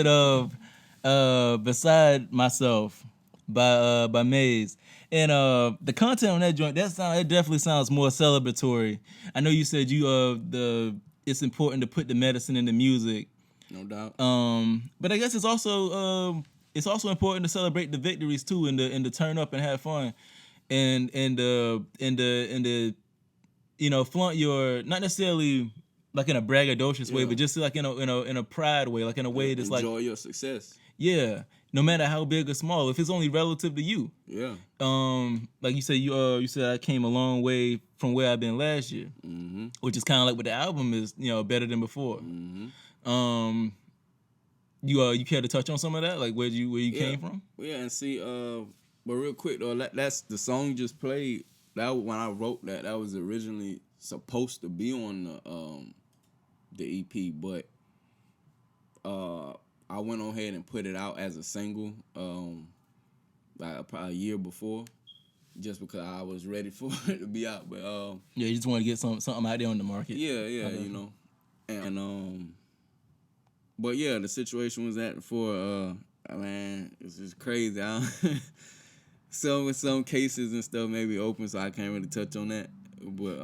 Speaker 1: of Beside Myself by Maze. And the content on that joint, it definitely sounds more celebratory. I know you said it's important to put the medicine in the music.
Speaker 2: No doubt.
Speaker 1: But I guess it's also important to celebrate the victories too, and to turn up and have fun, and flaunt your, not necessarily like in a braggadocious way, but just like in a pride way, like in a way that's like
Speaker 2: enjoy your success.
Speaker 1: Yeah, no matter how big or small, if it's only relative to you.
Speaker 2: Yeah.
Speaker 1: Like you said, you said I came a long way from where I've been last year, which is kind of like what the album is, better than before. you care to touch on some of that, like where you came from?
Speaker 2: Yeah, and see, but real quick though, that's the song you just played. That when I wrote that was originally supposed to be on the EP, but I went on ahead and put it out as a single like probably a year before, just because I was ready for it to be out. But
Speaker 1: you just want to get something out there on the market.
Speaker 2: Yeah, you know, and but yeah, the situation was that for man, it's just crazy. Some cases and stuff may be open, so I can't really touch on that. But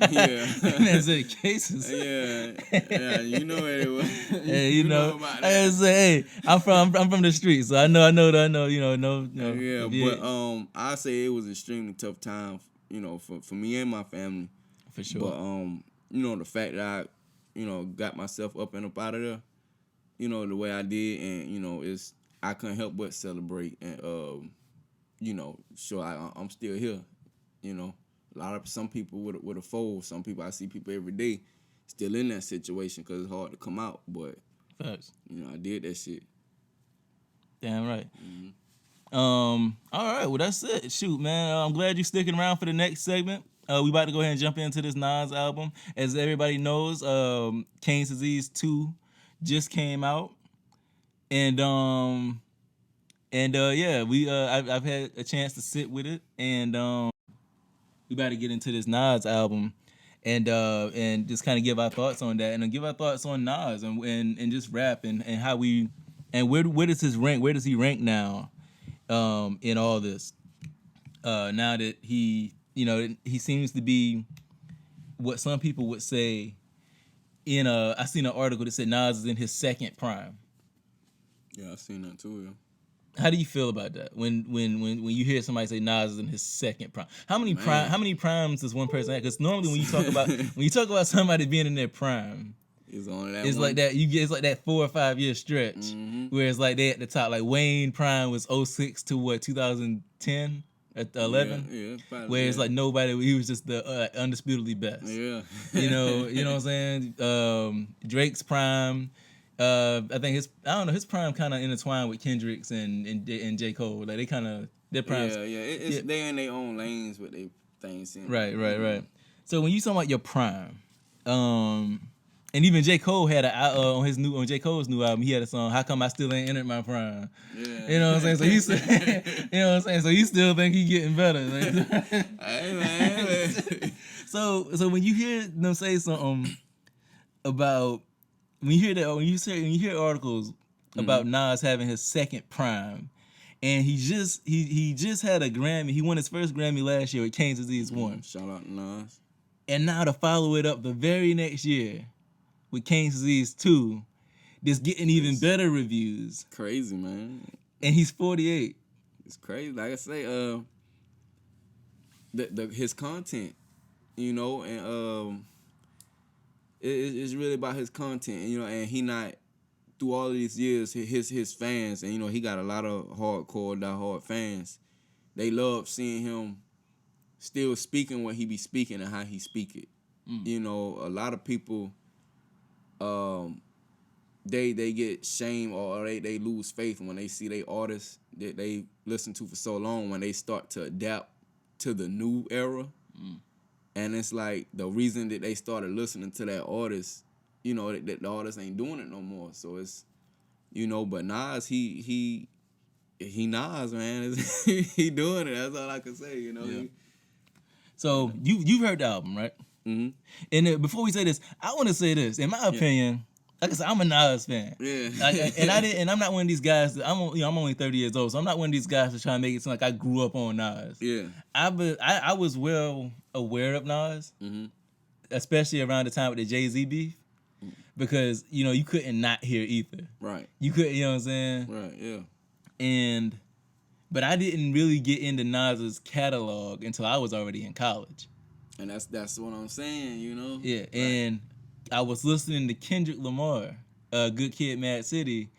Speaker 2: yeah,
Speaker 1: that's it. Cases.
Speaker 2: yeah, you know what it was.
Speaker 1: Hey, you know
Speaker 2: about
Speaker 1: I
Speaker 2: that.
Speaker 1: say, hey, I'm from the streets, so I know, you know.
Speaker 2: Yeah, but I say it was an extremely tough time, you know, for me and my family.
Speaker 1: For sure.
Speaker 2: But you know, the fact that I, you know, got myself up and up out of there, you know, the way I did, and you know, I couldn't help but celebrate and you know, show I'm still here, you know. Some people with a fold. Some people, I see people every day still in that situation because it's hard to come out. But
Speaker 1: Facts.
Speaker 2: you know, I did that shit.
Speaker 1: Damn right. All right. Well, that's it. Shoot, man. I'm glad you're sticking around for the next segment. We about to go ahead and jump into this Nas album. As everybody knows, King's Disease 2 just came out, and yeah, I've had a chance to sit with it, and we about to get into this Nas album, and just kind of give our thoughts on that, and then give our thoughts on Nas and just rap and how we and where does his rank? Where does he rank now in all this? Now that he, you know, he seems to be what some people would say in I seen an article that said Nas is in his second prime.
Speaker 2: Yeah, I seen that too. Yeah.
Speaker 1: How do you feel about that when you hear somebody say Nas is in his second prime? How many primes does one person have? Because normally when you talk about somebody being in their prime,
Speaker 2: it's only that
Speaker 1: it's
Speaker 2: one.
Speaker 1: like that. It's like that 4 or 5 year stretch where it's like they at the top. Like Wayne prime was 06 to what 2010 at 11.
Speaker 2: Yeah, probably,
Speaker 1: where it's like nobody. He was just the undisputedly best.
Speaker 2: Yeah,
Speaker 1: you know what I'm saying. Drake's prime. I think his prime kind of intertwined with Kendrick's and J. Cole. Like they kind of their primes.
Speaker 2: Yeah. They in their own lanes with their things.
Speaker 1: Right. So when you talking about your prime, and even J. Cole had on J. Cole's new album, he had a song, "How Come I Still Ain't Entered My Prime."
Speaker 2: Yeah.
Speaker 1: You know what I'm saying? So you said, you know what I'm saying? So you still think he getting better? Like,
Speaker 2: Hey man.
Speaker 1: So when you hear them say something about when you hear articles about Nas having his second prime, and he just had a Grammy. He won his first Grammy last year with King's Disease 1.
Speaker 2: Shout out to Nas.
Speaker 1: And now to follow it up the very next year with King's Disease 2, just getting even better reviews.
Speaker 2: Crazy, man.
Speaker 1: And he's 48.
Speaker 2: It's crazy. Like I say, his content, you know, and it's really about his content, you know, and he not through all of these years, his fans, and you know, he got a lot of hardcore, diehard fans. They love seeing him still speaking what he be speaking and how he speak it. You know, a lot of people, they get shame or they lose faith when they see they artists that they listen to for so long when they start to adapt to the new era. And it's like the reason that they started listening to that artist, you know, that the artist ain't doing it no more. So it's, you know, but Nas, he Nas, man. He doing it. That's all I can say, you know.
Speaker 1: Yeah. So you've heard the album, right? Mm-hmm. And before we say this, I want to say this. In my opinion, like I said, I'm a Nas fan.
Speaker 2: Yeah.
Speaker 1: And I'm not one of these guys. I'm only 30 years old, so I'm not one of these guys that try to make it seem like I grew up on Nas.
Speaker 2: Yeah.
Speaker 1: I was well aware of Nas, especially around the time with the Jay-Z beef, because you know you couldn't not hear Ether. Right. You couldn't. You know what I'm saying?
Speaker 2: Right. Yeah.
Speaker 1: But I didn't really get into Nas's catalog until I was already in college.
Speaker 2: And that's what I'm saying, you know?
Speaker 1: Yeah,
Speaker 2: right.
Speaker 1: And I was listening to Kendrick Lamar, Good Kid, Mad City,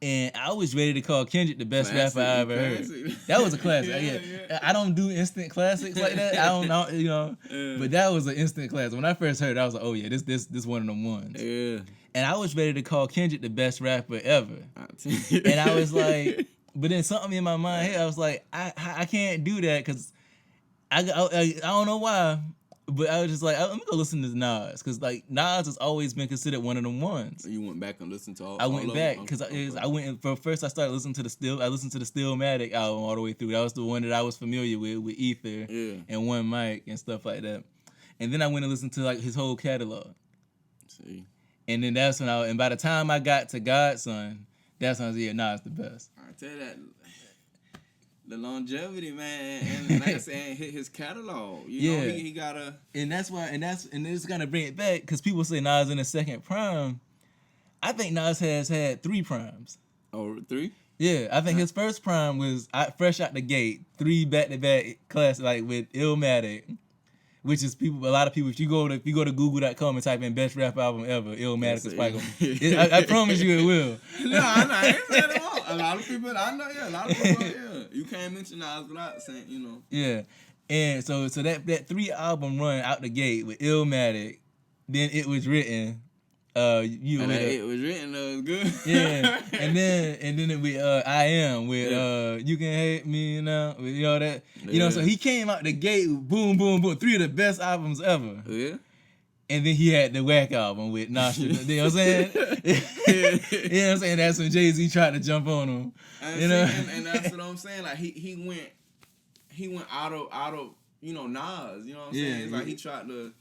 Speaker 1: and I was ready to call Kendrick the best rapper I ever heard. That was a classic. Yeah. I don't do instant classics like that. I don't know, you know. But that was an instant classic. When I first heard it, I was like, oh yeah, this one of them ones.
Speaker 2: Yeah.
Speaker 1: And I was ready to call Kendrick the best rapper ever. And I was like, but then something in my mind here, I was like, I can't do that because I don't know why, but I was just like, let me go listen to Nas because like Nas has always been considered one of them ones.
Speaker 2: You went back and listened to all.
Speaker 1: I went back because I went for first. I started listening to I listened to the Stillmatic album all the way through. That was the one that I was familiar with Ether and One Mic and stuff like that. And then I went and listened to like his whole catalog.
Speaker 2: See.
Speaker 1: And then that's when and by the time I got to Godson, that's when I was Nas the best.
Speaker 2: I tell you that. The longevity, man, and like I said, his catalog. You know, he gotta.
Speaker 1: And that's why, and it's gonna bring it back because people say Nas in the second prime. I think Nas has had 3 primes.
Speaker 2: Oh, 3?
Speaker 1: Yeah, I think his first prime was fresh out the gate, 3 back-to-back classics like with Illmatic, which is a lot of people. If you go to Google.com and type in best rap album ever, Illmatic is probably gonna. I promise you it will.
Speaker 2: No, I ain't saying it won't. A lot of people, I know, a lot of people, you can't mention Nas without saying, you know.
Speaker 1: Yeah, and so that 3-album run out the gate with Illmatic, then It Was Written.
Speaker 2: It was written. It was good.
Speaker 1: Yeah, and then with I Am with You Can Hate Me Now, with, you know that. You know, so he came out the gate with boom, boom, boom, 3 of the best albums ever.
Speaker 2: Yeah.
Speaker 1: And then he had the Whack album with Nostradamus. You know what I'm saying? You know what I'm saying? That's when Jay-Z tried to jump on him.
Speaker 2: And that's what I'm saying. Like he went out of you know Nas. You know what I'm saying? It's like he tried to,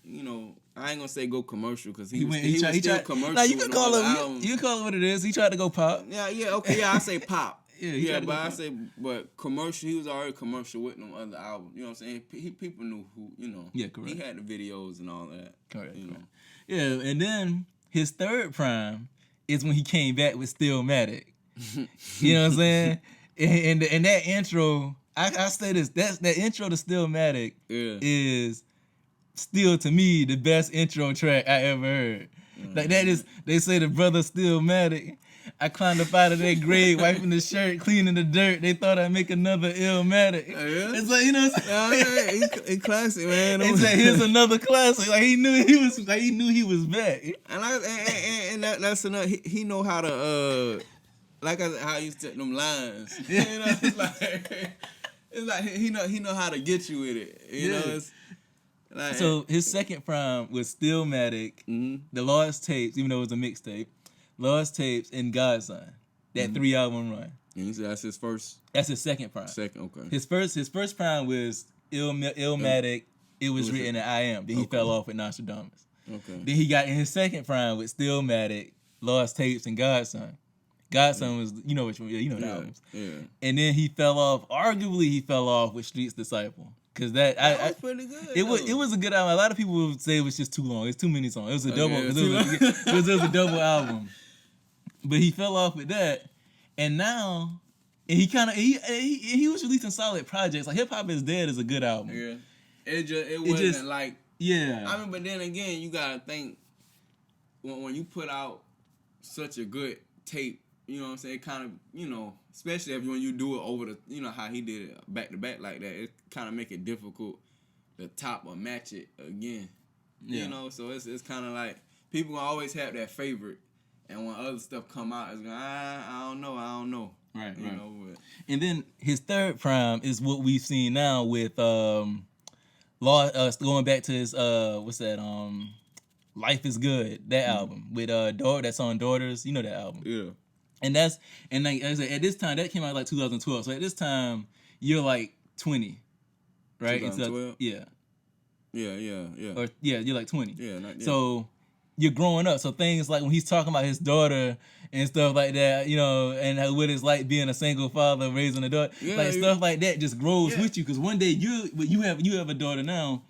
Speaker 2: you know, I ain't gonna say go commercial because he was still commercial.
Speaker 1: Nah, you can call it what it is. He tried to go pop.
Speaker 2: Yeah, okay, I say pop. But commercial. He was already commercial with them other albums. You know what I'm saying? People knew who. You know.
Speaker 1: Yeah, correct.
Speaker 2: He had the videos and all that.
Speaker 1: Correct.
Speaker 2: You know.
Speaker 1: Yeah, and then his third prime is when he came back with Stillmatic. You know what I'm saying? And that intro, I say this. That intro to Stillmatic is still to me the best intro track I ever heard. Like that is, they say the brother Stillmatic. I climbed up out of that grave, wiping the shirt, cleaning the dirt. They thought I'd make another Illmatic. It's like, you know what I'm saying?
Speaker 2: He classic, man.
Speaker 1: It's like, here's another classic. Like he knew he was back.
Speaker 2: And that's enough. He know how to like how you said them lines. You know, it's like he know how to get you with it. You know, it's like,
Speaker 1: so his second prime was Stillmatic, The Lost Tapes, even though it was a mixtape. Lost Tapes and Godson. That 3-album run.
Speaker 2: And you said that's his first?
Speaker 1: That's his second prime.
Speaker 2: Second, okay.
Speaker 1: His first prime was Illmatic, It Was Written, and I Am. Then he fell off with Nostradamus.
Speaker 2: Okay.
Speaker 1: Then he got in his second prime with Stillmatic, Lost Tapes, and Godson. Godson was, you know which one, you know the albums.
Speaker 2: Yeah.
Speaker 1: And then he fell off, arguably he fell off with Street's Disciple. Cause that
Speaker 2: was pretty good.
Speaker 1: It was a good album. A lot of people would say it was just too long. It's too many songs. It was a double. It was a double album. But he fell off with that, and now he was releasing solid projects. Like Hip Hop Is Dead is a good album.
Speaker 2: Yeah, it wasn't like I mean, but then again, you gotta think when you put out such a good tape. You know what I'm saying? It kind of, you know, especially when you do it over the, you know, how he did it back to back like that, it kind of make it difficult to top or match it again. Yeah. You know, so it's kind of like people always have that favorite, and when other stuff come out, it's going, I don't know.
Speaker 1: Right,
Speaker 2: you
Speaker 1: right.
Speaker 2: know, but.
Speaker 1: And then his third prime is what we've seen now with going back to his Life Is Good, that album with that song Daughters. You know that album.
Speaker 2: Yeah.
Speaker 1: And like I said, at this time that came out like 2012. So at this time you're like 20, right?
Speaker 2: 2012.
Speaker 1: Yeah.
Speaker 2: Or
Speaker 1: you're like 20.
Speaker 2: Yeah.
Speaker 1: So you're growing up. So things like when he's talking about his daughter and stuff like that, you know, and what it's like being a single father raising a daughter, stuff like that just grows with you. Because one day you have a daughter now.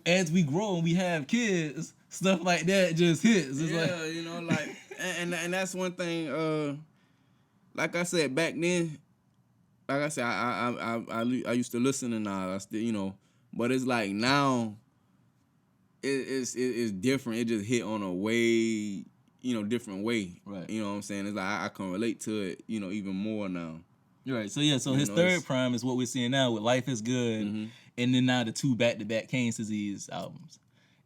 Speaker 1: As we grow and we have kids, stuff like that just hits. It's like,
Speaker 2: you know, like. And that's one thing. Like I said back then, like I said, I used to listen to Nas. I still, you know, but it's like now, it's different. It just hit on a way, you know, different way.
Speaker 1: Right.
Speaker 2: You know what I'm saying? It's like I can relate to it, you know, even more now.
Speaker 1: Right. So so his third prime is what we're seeing now with Life Is Good, and then now the 2 back-to-back Kane's Disease albums.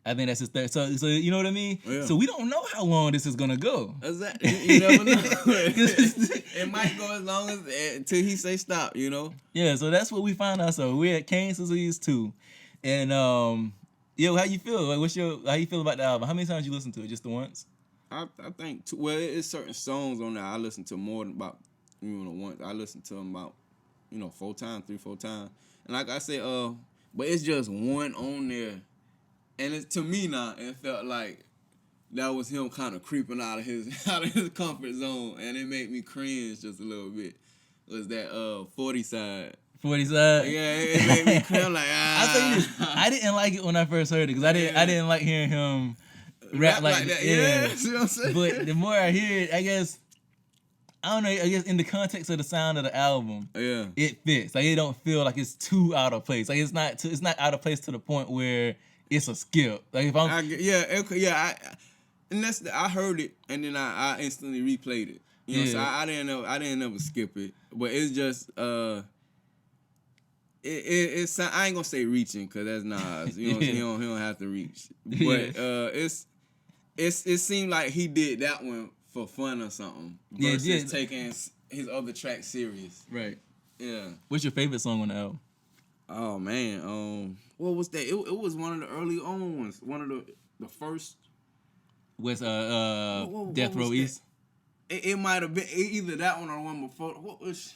Speaker 1: I think that's his third. So you know what I mean?
Speaker 2: Yeah.
Speaker 1: So we don't know how long this is gonna go.
Speaker 2: Exactly. You never know. It might go as long as until he say stop. You know.
Speaker 1: Yeah. So that's what we find ourselves. We're at King's Disease 2, and yo, how you feel? Like, how you feel about the album? How many times you listen to it? Just the once?
Speaker 2: I think it's certain songs on there I listen to more than about once. I listen to them about 4 times, 3-4 times, and like I said, but it's just one on there. And it's, to me now, it felt like that was him kind of creeping out of his comfort zone, and it made me cringe just a little bit. Was that 40 side?
Speaker 1: 40 side.
Speaker 2: Yeah, it made me cringe like
Speaker 1: I'll tell you this, I didn't like it when I first heard it because I didn't like hearing him rap like that. Yeah,
Speaker 2: see what I'm saying?
Speaker 1: But the more I hear it, I guess I don't know. I guess in the context of the sound of the album,
Speaker 2: Yeah,
Speaker 1: it fits. Like it don't feel like it's too out of place. Like it's not out of place to the point where it's a skip. Like if I'm
Speaker 2: and that's I heard it and then I instantly replayed it. You know, so I didn't ever skip it. But it's just it's I ain't gonna say reaching because that's Nas. You know, he don't have to reach. But it seemed like he did that one for fun or something versus taking his other track serious.
Speaker 1: Right.
Speaker 2: Yeah.
Speaker 1: What's your favorite song on the album?
Speaker 2: Oh man, what was that? It was one of the early on ones. One of the first.
Speaker 1: Was
Speaker 2: what
Speaker 1: Death Row
Speaker 2: was
Speaker 1: East?
Speaker 2: It might have been either that one or the one before. What was?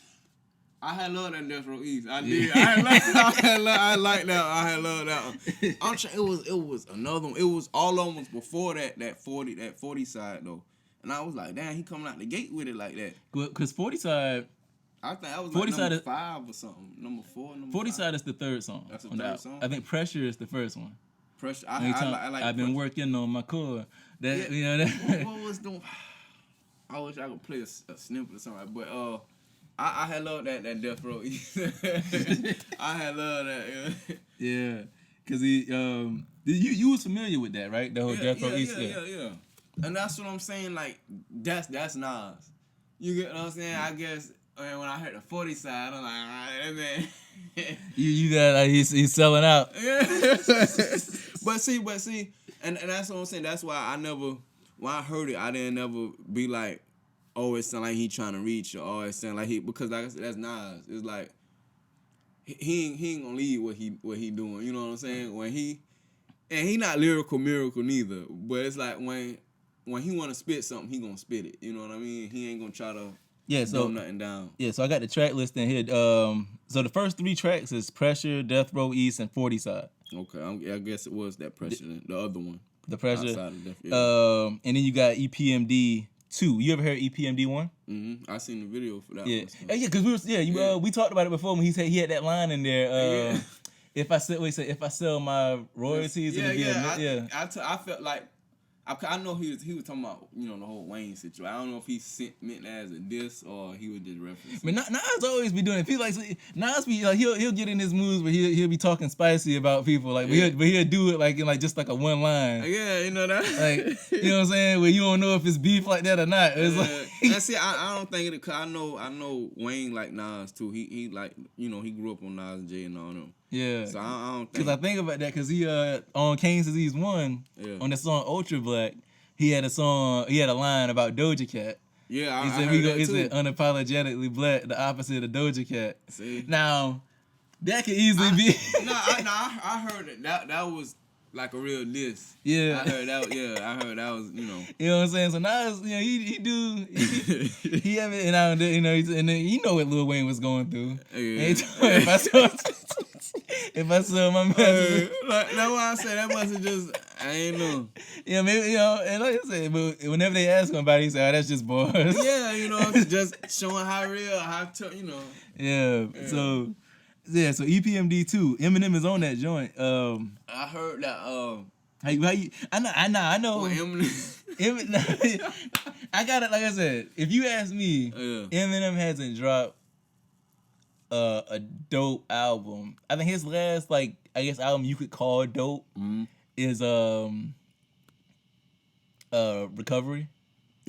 Speaker 2: I had loved that Death Row East. I did. I had liked that. I had loved that one. I'm sure it was another one. It was all almost before that 40 side though. And I was like, damn, he coming out the gate with it like that.
Speaker 1: Because 40 side.
Speaker 2: I think that was
Speaker 1: 40
Speaker 2: like number
Speaker 1: side
Speaker 2: 5 or something. Number 4, number
Speaker 1: 40
Speaker 2: 5.
Speaker 1: side is the third song.
Speaker 2: That's the
Speaker 1: on
Speaker 2: third song?
Speaker 1: I think Pressure is the first one.
Speaker 2: Pressure.
Speaker 1: I
Speaker 2: like
Speaker 1: I've been
Speaker 2: Pressure.
Speaker 1: working on my core. That you know that.
Speaker 2: What was the? I wish I could play a snippet or something. But I had loved that Death Row. I had loved that.
Speaker 1: Yeah, because he you was familiar with that, right? The whole Death Row East.
Speaker 2: Yeah. And that's what I'm saying. Like that's Nas. You get what I'm saying? I guess when I heard the 40 side, I'm like, all right, that man.
Speaker 1: You got like he's selling out.
Speaker 2: Yeah. But see, and that's what I'm saying. That's why when I heard it, I didn't ever be like, oh, it sound like he trying to reach, or oh, it sound like because like I said, that's Nas. It's like he ain't gonna leave what he doing. You know what I'm saying? When he not lyrical miracle neither, but it's like when he want to spit something, he gonna spit it. You know what I mean? He ain't gonna try to dumb nothing down.
Speaker 1: Yeah, so I got the track list in here. So the first 3 tracks is Pressure, Death Row East, and 40 side.
Speaker 2: Okay, I guess it was that Pressure, the other one.
Speaker 1: The Pressure.
Speaker 2: Outside of Death, yeah.
Speaker 1: And then you got EPMD 2. You ever heard EPMD 1?
Speaker 2: Mm-hmm. I seen the video for that
Speaker 1: Yeah.
Speaker 2: one. So.
Speaker 1: Yeah, because we talked about it before when he said he had that line in there. If I sell my royalties,
Speaker 2: I felt like I know he was talking about the whole Wayne situation. I don't know if he meant that as a diss or he was just referencing.
Speaker 1: I mean, Nas always be doing it. People like Nas be like he'll get in his moods where he'll be talking spicy about people but he'll do it like in just like a one line.
Speaker 2: Yeah, you know that.
Speaker 1: Like you know what I'm saying? Where you don't know if it's beef like that or not. It's
Speaker 2: and see, I don't think it. Cause I know Wayne like Nas too. He like he grew up on Nas and Jay and all them.
Speaker 1: Yeah.
Speaker 2: So I don't think.
Speaker 1: Because I think about that because he on King's Disease 1 on the song Ultra Black, he had a line about Doja Cat.
Speaker 2: Yeah,
Speaker 1: he said unapologetically black, the opposite of Doja Cat.
Speaker 2: See,
Speaker 1: now that could easily be.
Speaker 2: I heard it. That was like a real diss.
Speaker 1: Yeah,
Speaker 2: I heard that. Yeah, I heard that was
Speaker 1: You know what I'm saying? So now he have it, and and then what Lil Wayne was going through.
Speaker 2: Yeah.
Speaker 1: If I saw my message,
Speaker 2: that's why I say that must have just I ain't know.
Speaker 1: Yeah, maybe and like I said, but whenever they ask him about it, he say, "Oh, that's just bars."
Speaker 2: Yeah, just showing how real,
Speaker 1: Yeah. So EPMD 2, Eminem is on that joint.
Speaker 2: I heard that.
Speaker 1: How you? I know.
Speaker 2: Well,
Speaker 1: Eminem. I got it. Like I said, if you ask me, Eminem hasn't dropped a dope album. I think his last album you could call dope is Recovery.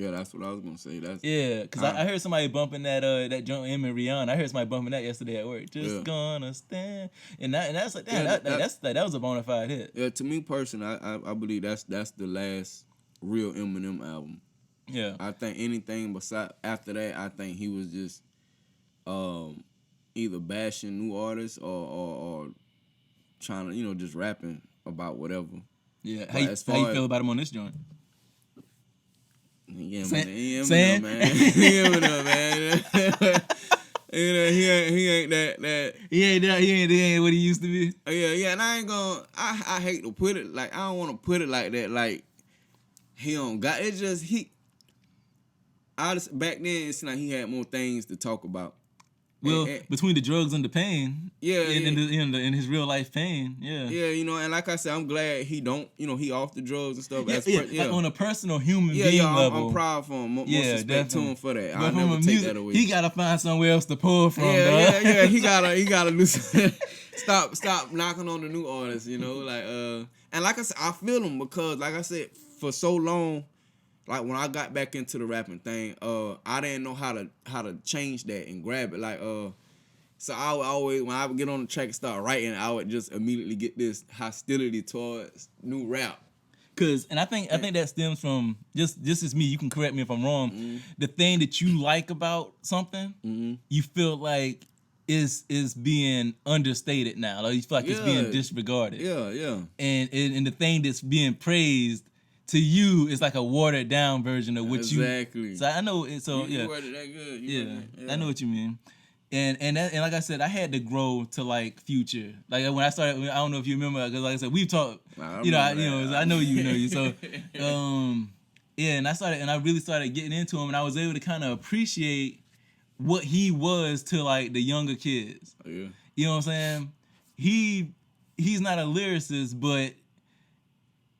Speaker 2: Yeah, that's what I was gonna say. That's
Speaker 1: Yeah, because I heard somebody bumping that joint him and Rihanna. I heard somebody bumping that yesterday at work. Just gonna stand, and that's like that was a bona fide hit.
Speaker 2: Yeah, to me personally, I believe that's the last real Eminem album.
Speaker 1: Yeah,
Speaker 2: I think anything besides after that, I think he was just either bashing new artists or trying to just rapping about whatever.
Speaker 1: Yeah, how you feel about him on this joint?
Speaker 2: Yeah,
Speaker 1: Eminem,
Speaker 2: man. Eminem, man. He ain't that.
Speaker 1: He ain't what he used to be.
Speaker 2: Yeah, and I ain't gonna. I hate to put it like I don't want to put it like that. Like he don't got it. Just back then it seemed like he had more things to talk about.
Speaker 1: Well, between the drugs and the pain, in his real life pain,
Speaker 2: and like I said, I'm glad he don't, he off the drugs and stuff.
Speaker 1: Like on a personal human being level,
Speaker 2: I'm proud for him. Most respect to him for that. I never take
Speaker 1: music,
Speaker 2: that away.
Speaker 1: He gotta find somewhere else to pull from.
Speaker 2: Yeah. He gotta do stop knocking on the new artists. And like I said, I feel him because, like I said, for so long. Like when I got back into the rapping thing, I didn't know how to change that and grab it. Like so I would always, when I would get on the track and start writing, I would just immediately get this hostility towards new rap.
Speaker 1: I think that stems from just as me. You can correct me if I'm wrong. Mm-hmm. The thing that you like about something, you feel like is being understated now. Like you feel like it's being disregarded.
Speaker 2: Yeah.
Speaker 1: And the thing that's being praised, to you, it's like a watered down version of what
Speaker 2: exactly.
Speaker 1: So I know it. So
Speaker 2: you worded that good.
Speaker 1: I know what you mean. And like I said, I had to grow to like Future. Like when I started, I don't know if you remember, because like I said, we've talked. I know you. So and I really started getting into him, and I was able to kind of appreciate what he was to like the younger kids.
Speaker 2: Oh, yeah.
Speaker 1: You know what I'm saying? He's not a lyricist, but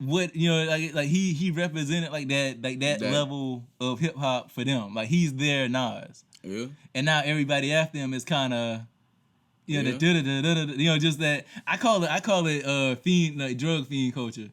Speaker 1: what like he represented like that level of hip hop for them. Like he's their Nas.
Speaker 2: Yeah. And
Speaker 1: now everybody after him is kind of the just that I call it fiend, like drug fiend culture.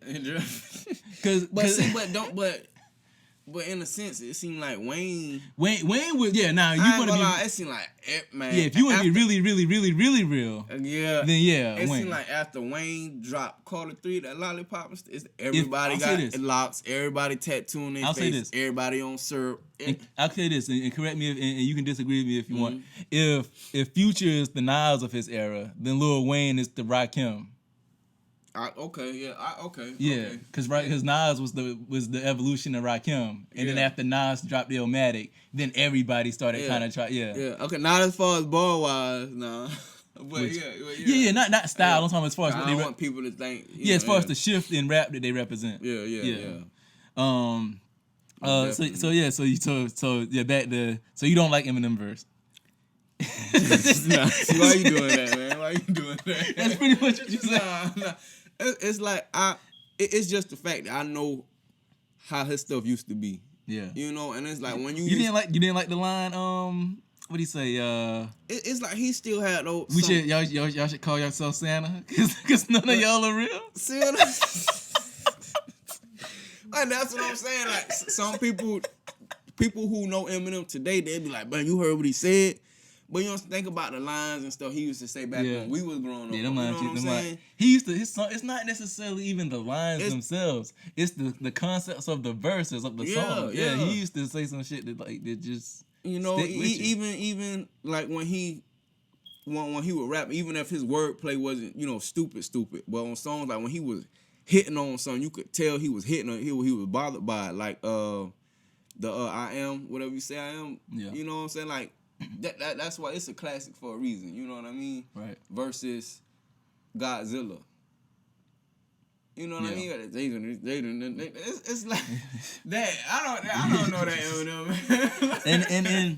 Speaker 1: But
Speaker 2: in a sense, it seemed like Wayne
Speaker 1: was now you want to be.
Speaker 2: It seemed like man.
Speaker 1: Yeah, if you want to be really, really, really, really real.
Speaker 2: Yeah.
Speaker 1: Then
Speaker 2: it seemed like after Wayne dropped Carter 3, that Lollipop, everybody got locks, everybody tattooing their face, everybody on syrup.
Speaker 1: I'll say this, and correct me, and you can disagree with me if you want. If Future is the Nas of his era, then Lil Wayne is the Rakim.
Speaker 2: Okay.
Speaker 1: Because Nas was the evolution of Rakim, and then after Nas dropped Illmatic, then everybody started kind of try.
Speaker 2: Okay, not as far as bar wise, nah. But
Speaker 1: not style. I'm talking as far as what they
Speaker 2: want people to think.
Speaker 1: As far as the shift in rap that they represent.
Speaker 2: Yeah.
Speaker 1: So you don't like Eminem verse.
Speaker 2: See, why you doing that, man? Why you doing that?
Speaker 1: That's pretty much what you said.
Speaker 2: Nah. It's like it's just the fact that I know how his stuff used to be.
Speaker 1: Yeah.
Speaker 2: And it's like when you
Speaker 1: didn't like the line. What do you say?
Speaker 2: It's like he still had those.
Speaker 1: Y'all should call yourself Santa, cause none of y'all are real.
Speaker 2: See what and that's what I'm saying. Like some people who know Eminem today, they'd be like, "Man, you heard what he said." But you don't think about the lines and stuff he used to say back when we was growing up.
Speaker 1: Yeah, them lines,
Speaker 2: you know what I'm saying?
Speaker 1: He used to his song. It's not necessarily even the lines themselves. It's the concepts of the verses of the song. Yeah, he used to say some shit that just
Speaker 2: even like when he would rap, even if his wordplay wasn't stupid, but on songs like when he was hitting on something, you could tell he was hitting on. He was bothered by it, like the I am whatever you say I am.
Speaker 1: Yeah.
Speaker 2: You know what I'm saying, like. That's why it's a classic for a reason. You know what I mean?
Speaker 1: Right.
Speaker 2: Versus Godzilla. You know what I mean? It's like that. I don't know that Eminem.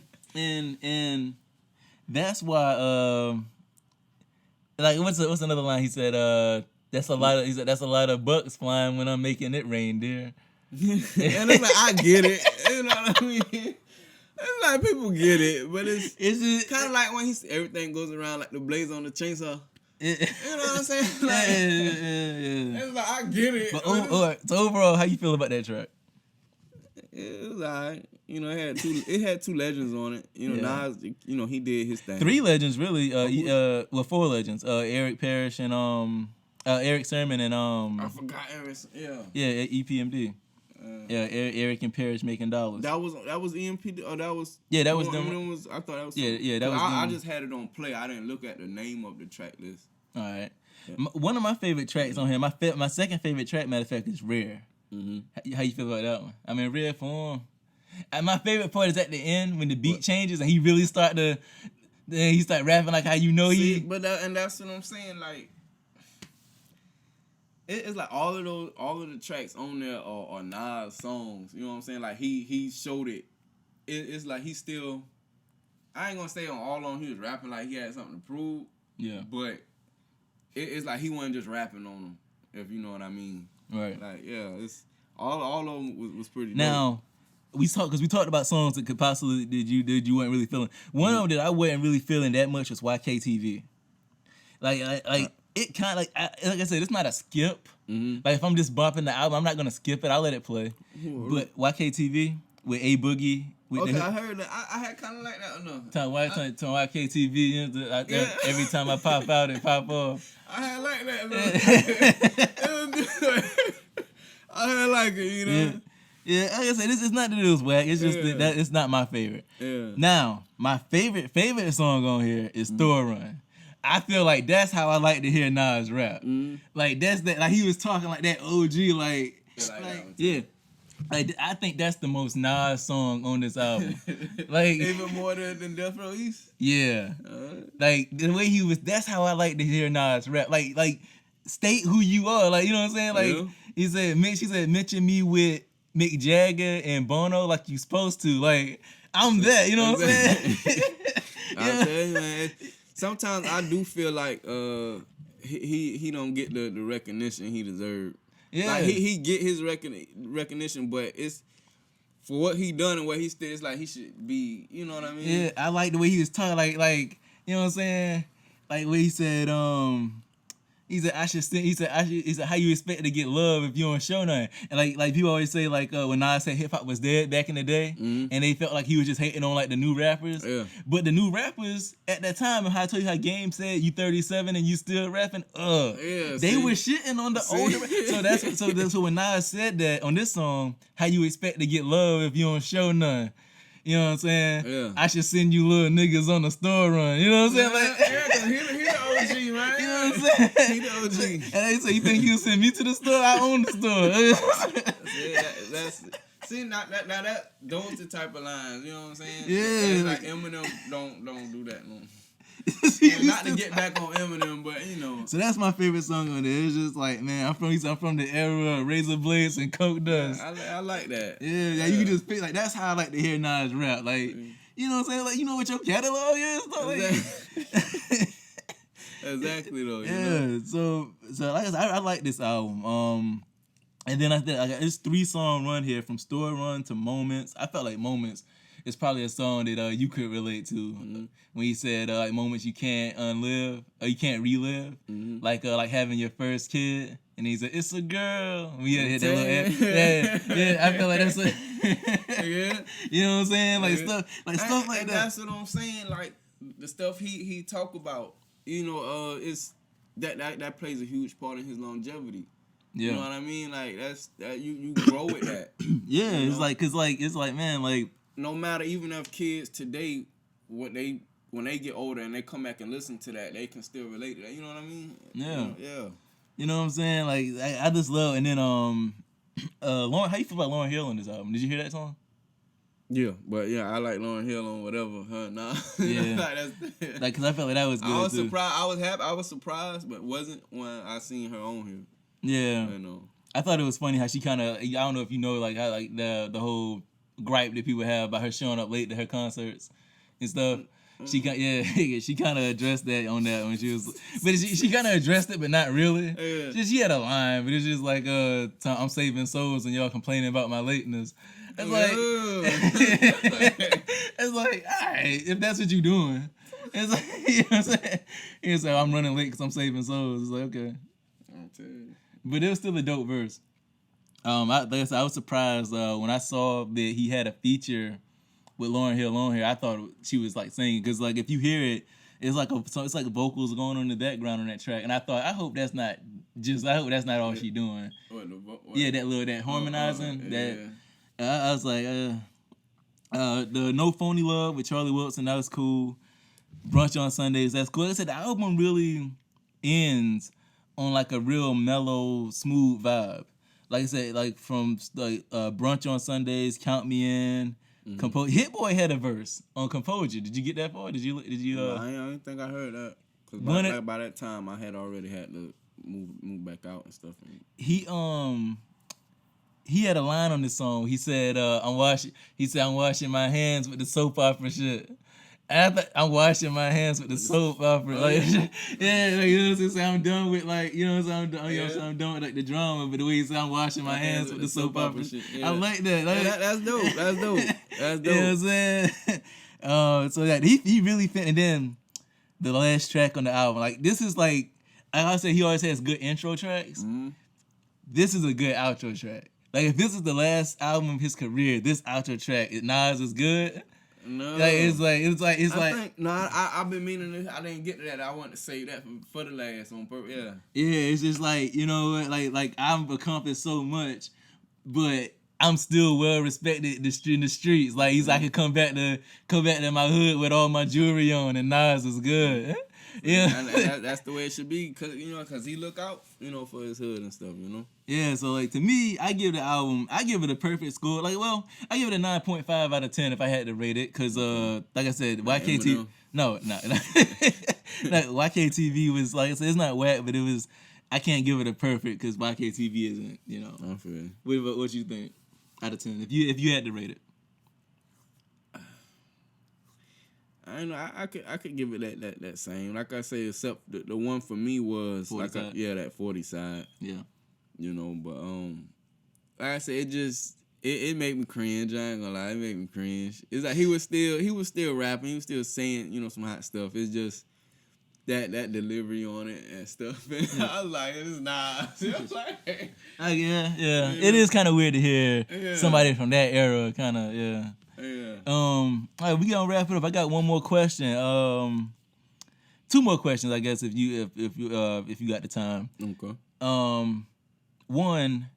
Speaker 1: and that's why like what's another line he said? That's a lot of bucks flying when I'm making it rain, dear.
Speaker 2: And it's like I get it. You know what I mean? It's like people get it, but it's kind of like when everything goes around like the blaze on the chainsaw. You know what I'm saying? Like,
Speaker 1: yeah.
Speaker 2: It's like I get it.
Speaker 1: But so overall, how you feel about that track?
Speaker 2: It was alright. You know, it had two legends on it. You know,
Speaker 1: Yeah.
Speaker 2: Nas, you know, he did his thing.
Speaker 1: 3 legends really. Well, 4 legends. Eric Parrish and Eric Sermon and
Speaker 2: I forgot Emerson. Yeah.
Speaker 1: yeah, EPMD. Yeah, Eric and Parrish making dollars.
Speaker 2: That was EMP. Or that was
Speaker 1: Yeah, that was
Speaker 2: them.
Speaker 1: them.
Speaker 2: I thought that was.
Speaker 1: Yeah, that was
Speaker 2: I
Speaker 1: them.
Speaker 2: just had it on play. I didn't look at the name of the track list.
Speaker 1: All right. One of my favorite tracks on here, my second favorite track, matter of fact, is Rare.
Speaker 2: Mm-hmm.
Speaker 1: How you feel about that one? I mean, Rare form. And my favorite part is at the end when the beat changes and he really start rapping like how you know he.
Speaker 2: But that's what I'm saying. Like, it's like all of the tracks on there are Nas songs. You know what I'm saying? Like he showed it. It's like he still. I ain't gonna say on all of them he was rapping like he had something to prove.
Speaker 1: Yeah.
Speaker 2: But it's like he wasn't just rapping on them. If you know what I mean.
Speaker 1: Right.
Speaker 2: Like it's all of them was pretty.
Speaker 1: Now, we talked about songs that could possibly that you weren't really feeling. One of them that I wasn't really feeling that much was YKTV. Like it kind of like I said, it's not a skip.
Speaker 2: Mm-hmm.
Speaker 1: Like if I'm just bumping the album, I'm not gonna skip it. I'll let it play.
Speaker 2: Mm-hmm.
Speaker 1: But YKTV with A Boogie. With
Speaker 2: Okay,
Speaker 1: the,
Speaker 2: I heard that. I had kind of like that enough.
Speaker 1: to YKTV, you know, every time I pop out, it pop off.
Speaker 2: I had like that. I had like it, you know.
Speaker 1: Yeah, like I said, it's not that it was whack. It's just that it's not my favorite.
Speaker 2: Yeah.
Speaker 1: Now, my favorite song on here is Thor Run. I feel like that's how I like to hear Nas rap. Like that's that. Like he was talking like that OG. Like yeah. Like I think that's the most Nas song on this album. Like
Speaker 2: even more than Death Row East.
Speaker 1: Yeah. Like the way he was. That's how I like to hear Nas rap. Like state who you are. Like you know what I'm saying. Like he said, mention me with Mick Jagger and Bono like you supposed to. Like I'm that. You know what I'm saying.
Speaker 2: I tell you, man. Sometimes I do feel like he don't get the recognition he deserved.
Speaker 1: Yeah,
Speaker 2: like he get his recognition, but it's for what he done and what he still. It's like he should be. You know what I mean?
Speaker 1: Yeah, I like the way he was talking. Like you know what I'm saying. Like what he said. He said how you expect to get love if you don't show nothing. And like people always say like when Nas said hip hop was dead back in the day, and they felt like he was just hating on like the new rappers.
Speaker 2: Yeah.
Speaker 1: But the new rappers at that time, and how I told you how Game said you 37 and you still rapping, they were shitting on the older. So when Nas said that on this song, how you expect to get love if you don't show none. You know what I'm saying?
Speaker 2: Yeah.
Speaker 1: I should send you little niggas on the store run. You know what I'm saying? Like,
Speaker 2: he the OG, man.
Speaker 1: You know what I'm saying?
Speaker 2: He the OG.
Speaker 1: And they say, you think you send me to the store? I own the store.
Speaker 2: See, now that those the type of lines, you know what I'm saying?
Speaker 1: Yeah.
Speaker 2: It's like Eminem don't do that no. Not to get back on Eminem, but you know.
Speaker 1: So that's my favorite song on there. It's just like, man, I'm from the era of razor blades and coke dust.
Speaker 2: I like that.
Speaker 1: Yeah, you can just pick like that's how I like to hear Nas rap. Like, you know what I'm saying? Like, you know what your catalog is? Like,
Speaker 2: exactly though.
Speaker 1: Yeah. So like I said, I like this album. And then I think it's 3-song run here from Store Run to Moments. I felt like Moments is probably a song that you could relate to when he said like moments you can't unlive or you can't relive, like having your first kid. And he said, "It's a girl." We hit that little yeah. I feel like that's
Speaker 2: yeah.
Speaker 1: You know what I'm saying? Like stuff like that.
Speaker 2: That's what I'm saying. Like the stuff he talk about, you know, it's that plays a huge part in his longevity.
Speaker 1: Yeah.
Speaker 2: You know what I mean? Like that you grow with that.
Speaker 1: Yeah,
Speaker 2: you
Speaker 1: it's
Speaker 2: know?
Speaker 1: like it's like man, like
Speaker 2: no matter even if kids today when they get older and they come back and listen to that, they can still relate to that. You know what I mean?
Speaker 1: Yeah.
Speaker 2: Yeah.
Speaker 1: You know what I'm saying? Like I just love. And then Lauryn, how you feel about Lauryn Hill on this album? Did you hear that song?
Speaker 2: Yeah, but yeah, I like Lauryn Hill on whatever. Nah.
Speaker 1: Yeah. Like, cause I felt like that was good.
Speaker 2: I was
Speaker 1: too.
Speaker 2: surprised. I was happy. I was surprised, but wasn't when I seen her on here.
Speaker 1: Yeah.
Speaker 2: You know.
Speaker 1: I thought it was funny how she kind of. I don't know if you know like how like the whole gripe that people have about her showing up late to her concerts and stuff. She kind of addressed that on that when she was, but she kind of addressed it, but not really.
Speaker 2: Yeah.
Speaker 1: She had a line, but it's just like I'm saving souls and y'all complaining about my lateness. It's like it's like all right, if that's what you doing, it's like you know what I'm saying. It's like I'm running late because I'm saving souls. It's like okay,
Speaker 2: I'll tell you.
Speaker 1: but it was still a dope verse. Like I said, I was surprised when I saw that he had a feature with Lauryn Hill on here. I thought she was like singing because like if you hear it, it's like it's like vocals going on in the background on that track. And I thought I hope that's not all she doing.
Speaker 2: What?
Speaker 1: Yeah, that harmonizing.
Speaker 2: yeah.
Speaker 1: That I was like, the No Phony Love with Charlie Wilson, that was cool. Brunch on Sundays, that's cool. Like I said, the album really ends on like a real mellow, smooth vibe. Like I said, like from like Brunch on Sundays, Count Me In, Hit Boy had a verse on Composure. Did you get that far? Did you?
Speaker 2: No, I don't think I heard that. Cause by that time, I had already had to move back out and stuff.
Speaker 1: He had a line on this song. He said, I'm washing my hands with the soap opera shit. And I thought I'm washing my hands with the soap opera. Like, yeah, like, you know what I'm saying? I'm done with like, you know what I'm saying? I'm done with like the drama, but the way he said I'm washing my hands with the soap opera shit. Yeah. I like that. Like,
Speaker 2: that's dope. That's dope. That's dope.
Speaker 1: You know what I'm saying? So that he really fit. And then the last track on the album, like this is like I say he always has good intro tracks. Mm-hmm. This is a good outro track. Like if this is the last album of his career, this outro track, Nas is good.
Speaker 2: No,
Speaker 1: like it's like.
Speaker 2: I've been meaning this. I didn't get to that. I want to save that for the last on purpose. Yeah.
Speaker 1: Yeah, it's just like you know what, like I've accomplished so much, but I'm still well respected in the streets. Like I could come back to my hood with all my jewelry on, and Nas is good. Yeah,
Speaker 2: and that's the way it should be, cause he look out, for his hood and stuff,
Speaker 1: Yeah, so like to me, I give the album, I give it a perfect score. Like, well, I give it a 9.5 out of 10 if I had to rate it, cause like I said, YKT, like YKTV was like I said, it's not whack, but it was. I can't give it a perfect because YKTV isn't,
Speaker 2: I feel.
Speaker 1: What you think out of 10 if you had to rate it?
Speaker 2: I know I could give it that same. Like I say, except the one for me was that 40 side.
Speaker 1: Yeah.
Speaker 2: But like I said, it made me cringe. I ain't gonna lie, it made me cringe. It's like he was still rapping, he was still saying, some hot stuff. It's just that delivery on it and stuff. And I was like, it's Nas.
Speaker 1: Yeah. It is kind of weird to hear somebody from that era kind of, yeah.
Speaker 2: Yeah.
Speaker 1: All right, we gonna wrap it up. I got one more question. 2 more questions, I guess, if you got the time.
Speaker 2: Okay.
Speaker 1: One,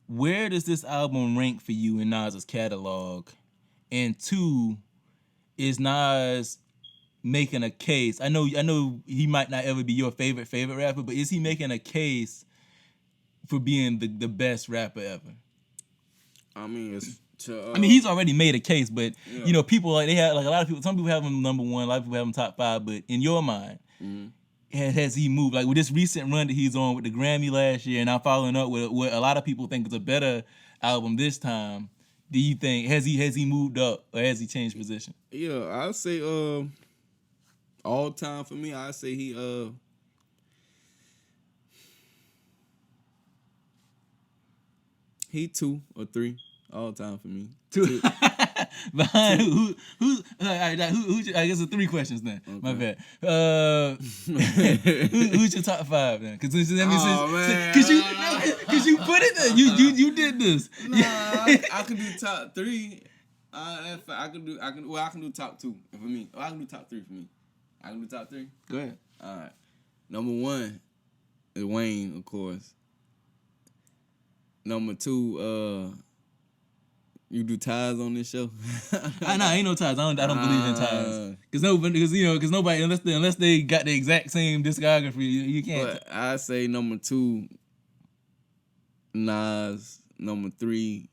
Speaker 1: where does this album rank for you in Nas's catalog? And 2, is Nas making a case? I know he might not ever be your favorite rapper, but is he making a case for being the best rapper ever?
Speaker 2: I mean,
Speaker 1: he's already made a case, but people like they have like a lot of people. Some people have him number 1, a lot of people have him top 5. But in your mind, has he moved? Like with this recent run that he's on with the Grammy last year, and now following up with what a lot of people think is a better album this time. Do you think has he moved up or has he changed position?
Speaker 2: Yeah, I'll say all time for me. I say he 2 or 3. All time for me.
Speaker 1: 2. Behind who? I guess it's 3 questions then. Okay. My bad. Who's your top 5 then? Because you put it there. You did this.
Speaker 2: Nah, I could do top 3. I can do top 2 for me. I can do top 3 for me. I can do top 3.
Speaker 1: Go ahead.
Speaker 2: All right. Number 1 is Wayne, of course. Number 2, you do ties on this show?
Speaker 1: Ain't no ties. I don't believe in ties. Because nobody unless they got the exact same discography, you can't.
Speaker 2: But I say number 2, Nas. Number 3,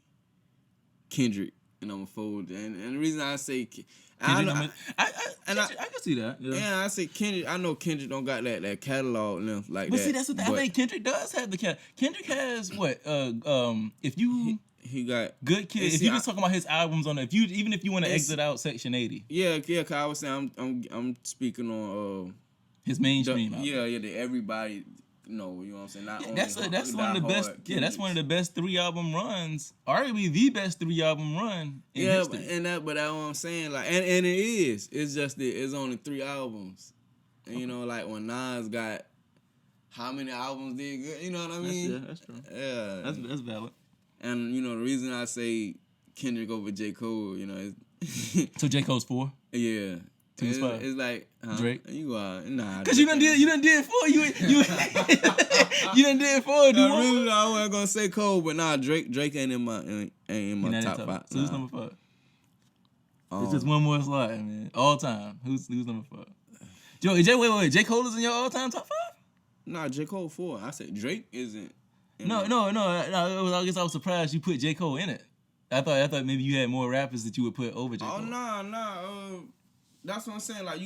Speaker 2: Kendrick. And number 4, and the reason I say
Speaker 1: I can see that.
Speaker 2: Yeah, I say Kendrick. I know Kendrick don't got that catalog length like
Speaker 1: but
Speaker 2: that.
Speaker 1: See, that's what I think Kendrick does have the catalog. Kendrick has what? If you
Speaker 2: he got
Speaker 1: Good Kid. If you just talking about his albums on it, even if you want to exit out Section 80.
Speaker 2: Yeah. Cause I was saying I'm speaking on
Speaker 1: his mainstream.
Speaker 2: The everybody. You know what I'm saying?
Speaker 1: That's one of the best. Yeah, that's one of the best 3-album runs. Arguably the best 3-album run in history.
Speaker 2: But that's what I'm saying. Like, and it is. It's just that it's only 3 albums. And like when Nas got how many albums did good. You know what I mean?
Speaker 1: That's true.
Speaker 2: Yeah.
Speaker 1: That's valid.
Speaker 2: And the reason I say Kendrick over J. Cole,
Speaker 1: So J. Cole's 4?
Speaker 2: Yeah.
Speaker 1: Who's 5?
Speaker 2: It's like
Speaker 1: Drake.
Speaker 2: You are nah.
Speaker 1: Cause you done did 4. You you done did 4. Do
Speaker 2: Really, I wasn't gonna say Cole, but nah, Drake ain't in my top 5.
Speaker 1: So who's number 5? It's just one more slide, man. All time. Who's number 5? Wait. J. Cole is in your all time top 5?
Speaker 2: Nah, J. Cole 4. I said Drake isn't.
Speaker 1: No. I guess I was surprised you put J. Cole in it. I thought maybe you had more rappers that you would put over J. Cole.
Speaker 2: Oh nah. That's what I'm saying. Like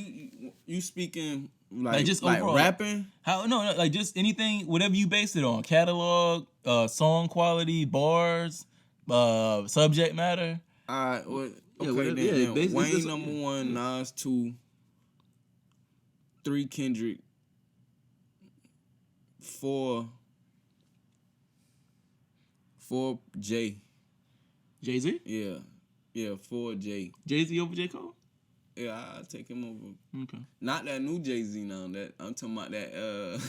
Speaker 2: you speaking like
Speaker 1: just
Speaker 2: like
Speaker 1: overall,
Speaker 2: rapping.
Speaker 1: Like just anything, whatever you base it on. Catalog, song quality, bars, subject matter.
Speaker 2: Alright, well, okay,
Speaker 1: whatever,
Speaker 2: then Wayne
Speaker 1: just,
Speaker 2: number 1, Nas 2, 3 Kendrick, 4 Jay.
Speaker 1: Jay-Z?
Speaker 2: Yeah, 4 Jay.
Speaker 1: Jay-Z over J. Cole?
Speaker 2: Yeah, I'll take him over.
Speaker 1: Okay.
Speaker 2: Not that new Jay-Z now. That I'm talking about that.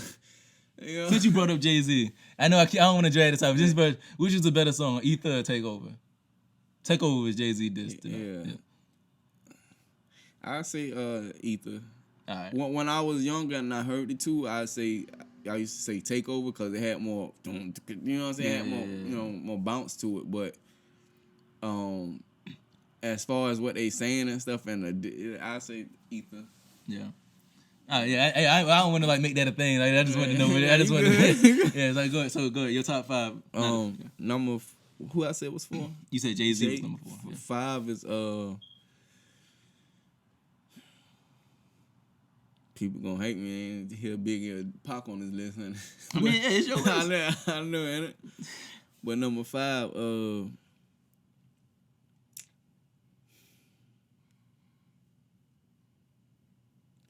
Speaker 1: Since you brought up Jay-Z, I know I don't want to drag this out. But which is a better song, Ether or Takeover? Takeover was Jay-Z dissed.
Speaker 2: Yeah. I say Ether.
Speaker 1: All right.
Speaker 2: When I was younger and I heard it too, I used to say Takeover because it had more, you know what I'm saying? It had more, more bounce to it. But as far as what they saying and stuff, and I say Ether.
Speaker 1: Yeah. I don't want to like make that a thing. Like I just want to know. I just want to. Yeah, it's like go ahead. So go ahead. Your top 5.
Speaker 2: Number. Who I said was 4?
Speaker 1: You said Jay-Z was number 4. Yeah.
Speaker 2: 5 is people gonna hate me and hear Biggie Pac on this list, honey.
Speaker 1: I mean, yeah, it's your list.
Speaker 2: I know, ain't it? But number 5,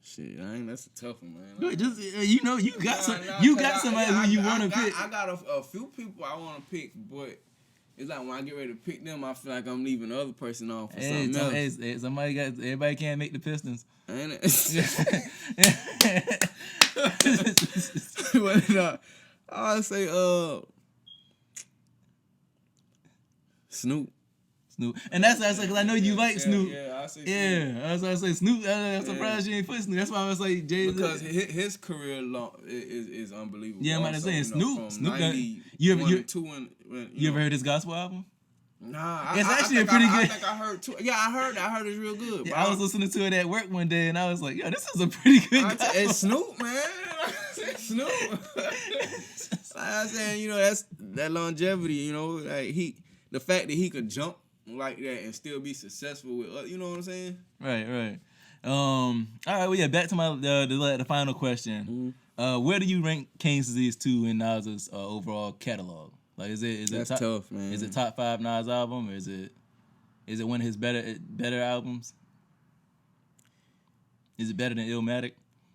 Speaker 2: shit, that's a tough one, man.
Speaker 1: Just you got somebody who you want to pick.
Speaker 2: I got a few people I want to pick, but it's like when I get ready to pick them, I feel like I'm leaving the other person off for something else.
Speaker 1: Hey, everybody can't make the Pistons.
Speaker 2: Ain't it? But I'll say Snoop.
Speaker 1: And that's because I know you like Snoop.
Speaker 2: Yeah, I say Snoop.
Speaker 1: Yeah, that's why I say Snoop. I'm surprised you ain't put Snoop. That's why I was like Jay.
Speaker 2: Because his career is unbelievable.
Speaker 1: Yeah, I'm about to say Snoop. You ever heard his gospel album?
Speaker 2: Nah,
Speaker 1: it's actually pretty good.
Speaker 2: I think I heard too. Yeah, I heard it's real good.
Speaker 1: Yeah, I was listening to it at work one day, and I was like, "Yo, this is a pretty good."
Speaker 2: It's Snoop, man. Snoop. I'm saying, that's that longevity. Like the fact that he could jump like that and still be successful with, you know what I'm saying?
Speaker 1: Right. All right. Well, yeah. Back to my the final question.
Speaker 2: Mm-hmm.
Speaker 1: Where do you rank King's Disease 2 in Nas's overall catalog? Like, is it
Speaker 2: That's
Speaker 1: top,
Speaker 2: tough, man.
Speaker 1: Is it top 5 Nas album, or is it one of his better albums? Is it better than Illmatic?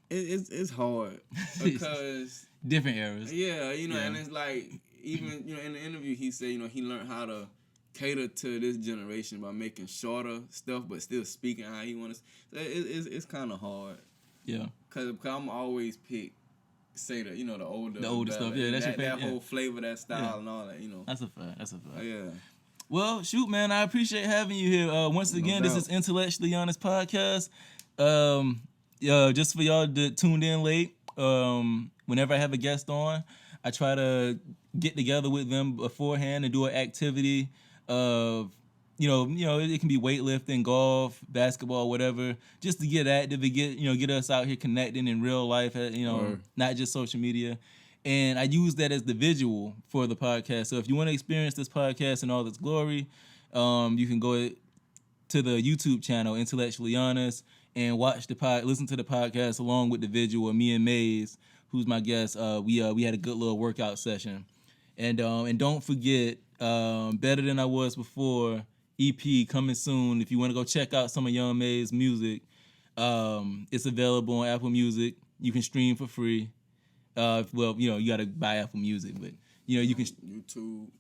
Speaker 2: It's hard because
Speaker 1: different eras.
Speaker 2: Yeah, and it's like even in the interview he said he learned how to cater to this generation by making shorter stuff but still speaking how he wants. So it's kind of hard.
Speaker 1: Yeah,
Speaker 2: because I'm always pick. Say the older
Speaker 1: stuff, yeah, that's your favorite.
Speaker 2: That whole flavor, that style, and all that,
Speaker 1: That's a fact.
Speaker 2: Yeah.
Speaker 1: Well, shoot, man, I appreciate having you here. Once again, this is Intellectually Honest Podcast. Just for y'all that tuned in late. Whenever I have a guest on, I try to get together with them beforehand and do an activity of. It can be weightlifting, golf, basketball, whatever, just to get active and get us out here connecting in real life, not just social media. And I use that as the visual for the podcast. So if you want to experience this podcast in all its glory, you can go to the YouTube channel, Intellectually Honest, and listen to the podcast along with the visual of me and Maze, who's my guest. We had a good little workout session. And don't forget, Better Than I Was Before, EP coming soon. If you want to go check out some of Young May's music, it's available on Apple Music. You can stream for free. You got to buy Apple Music, but you can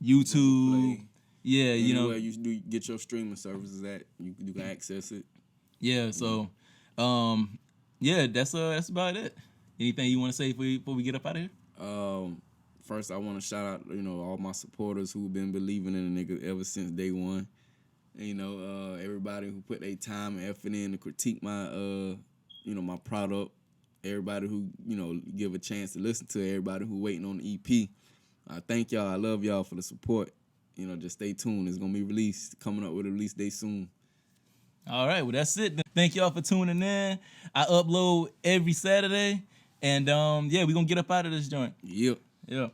Speaker 1: YouTube. Yeah,
Speaker 2: anywhere you do get your streaming services at, you can access it.
Speaker 1: Yeah, so that's about it. Anything you want to say before we get up out of here?
Speaker 2: First, I want to shout out, all my supporters who've been believing in the nigga ever since day one. And, everybody who put their time and effort in to critique my, my product. Everybody who, give a chance to listen to it. Everybody who waiting on the EP. I thank y'all. I love y'all for the support. Just stay tuned. It's going to be released, coming up with a release day soon.
Speaker 1: All right, well, that's it. Thank y'all for tuning in. I upload every Saturday. And, we're going to get up out of this joint.
Speaker 2: Yep.
Speaker 1: Yeah.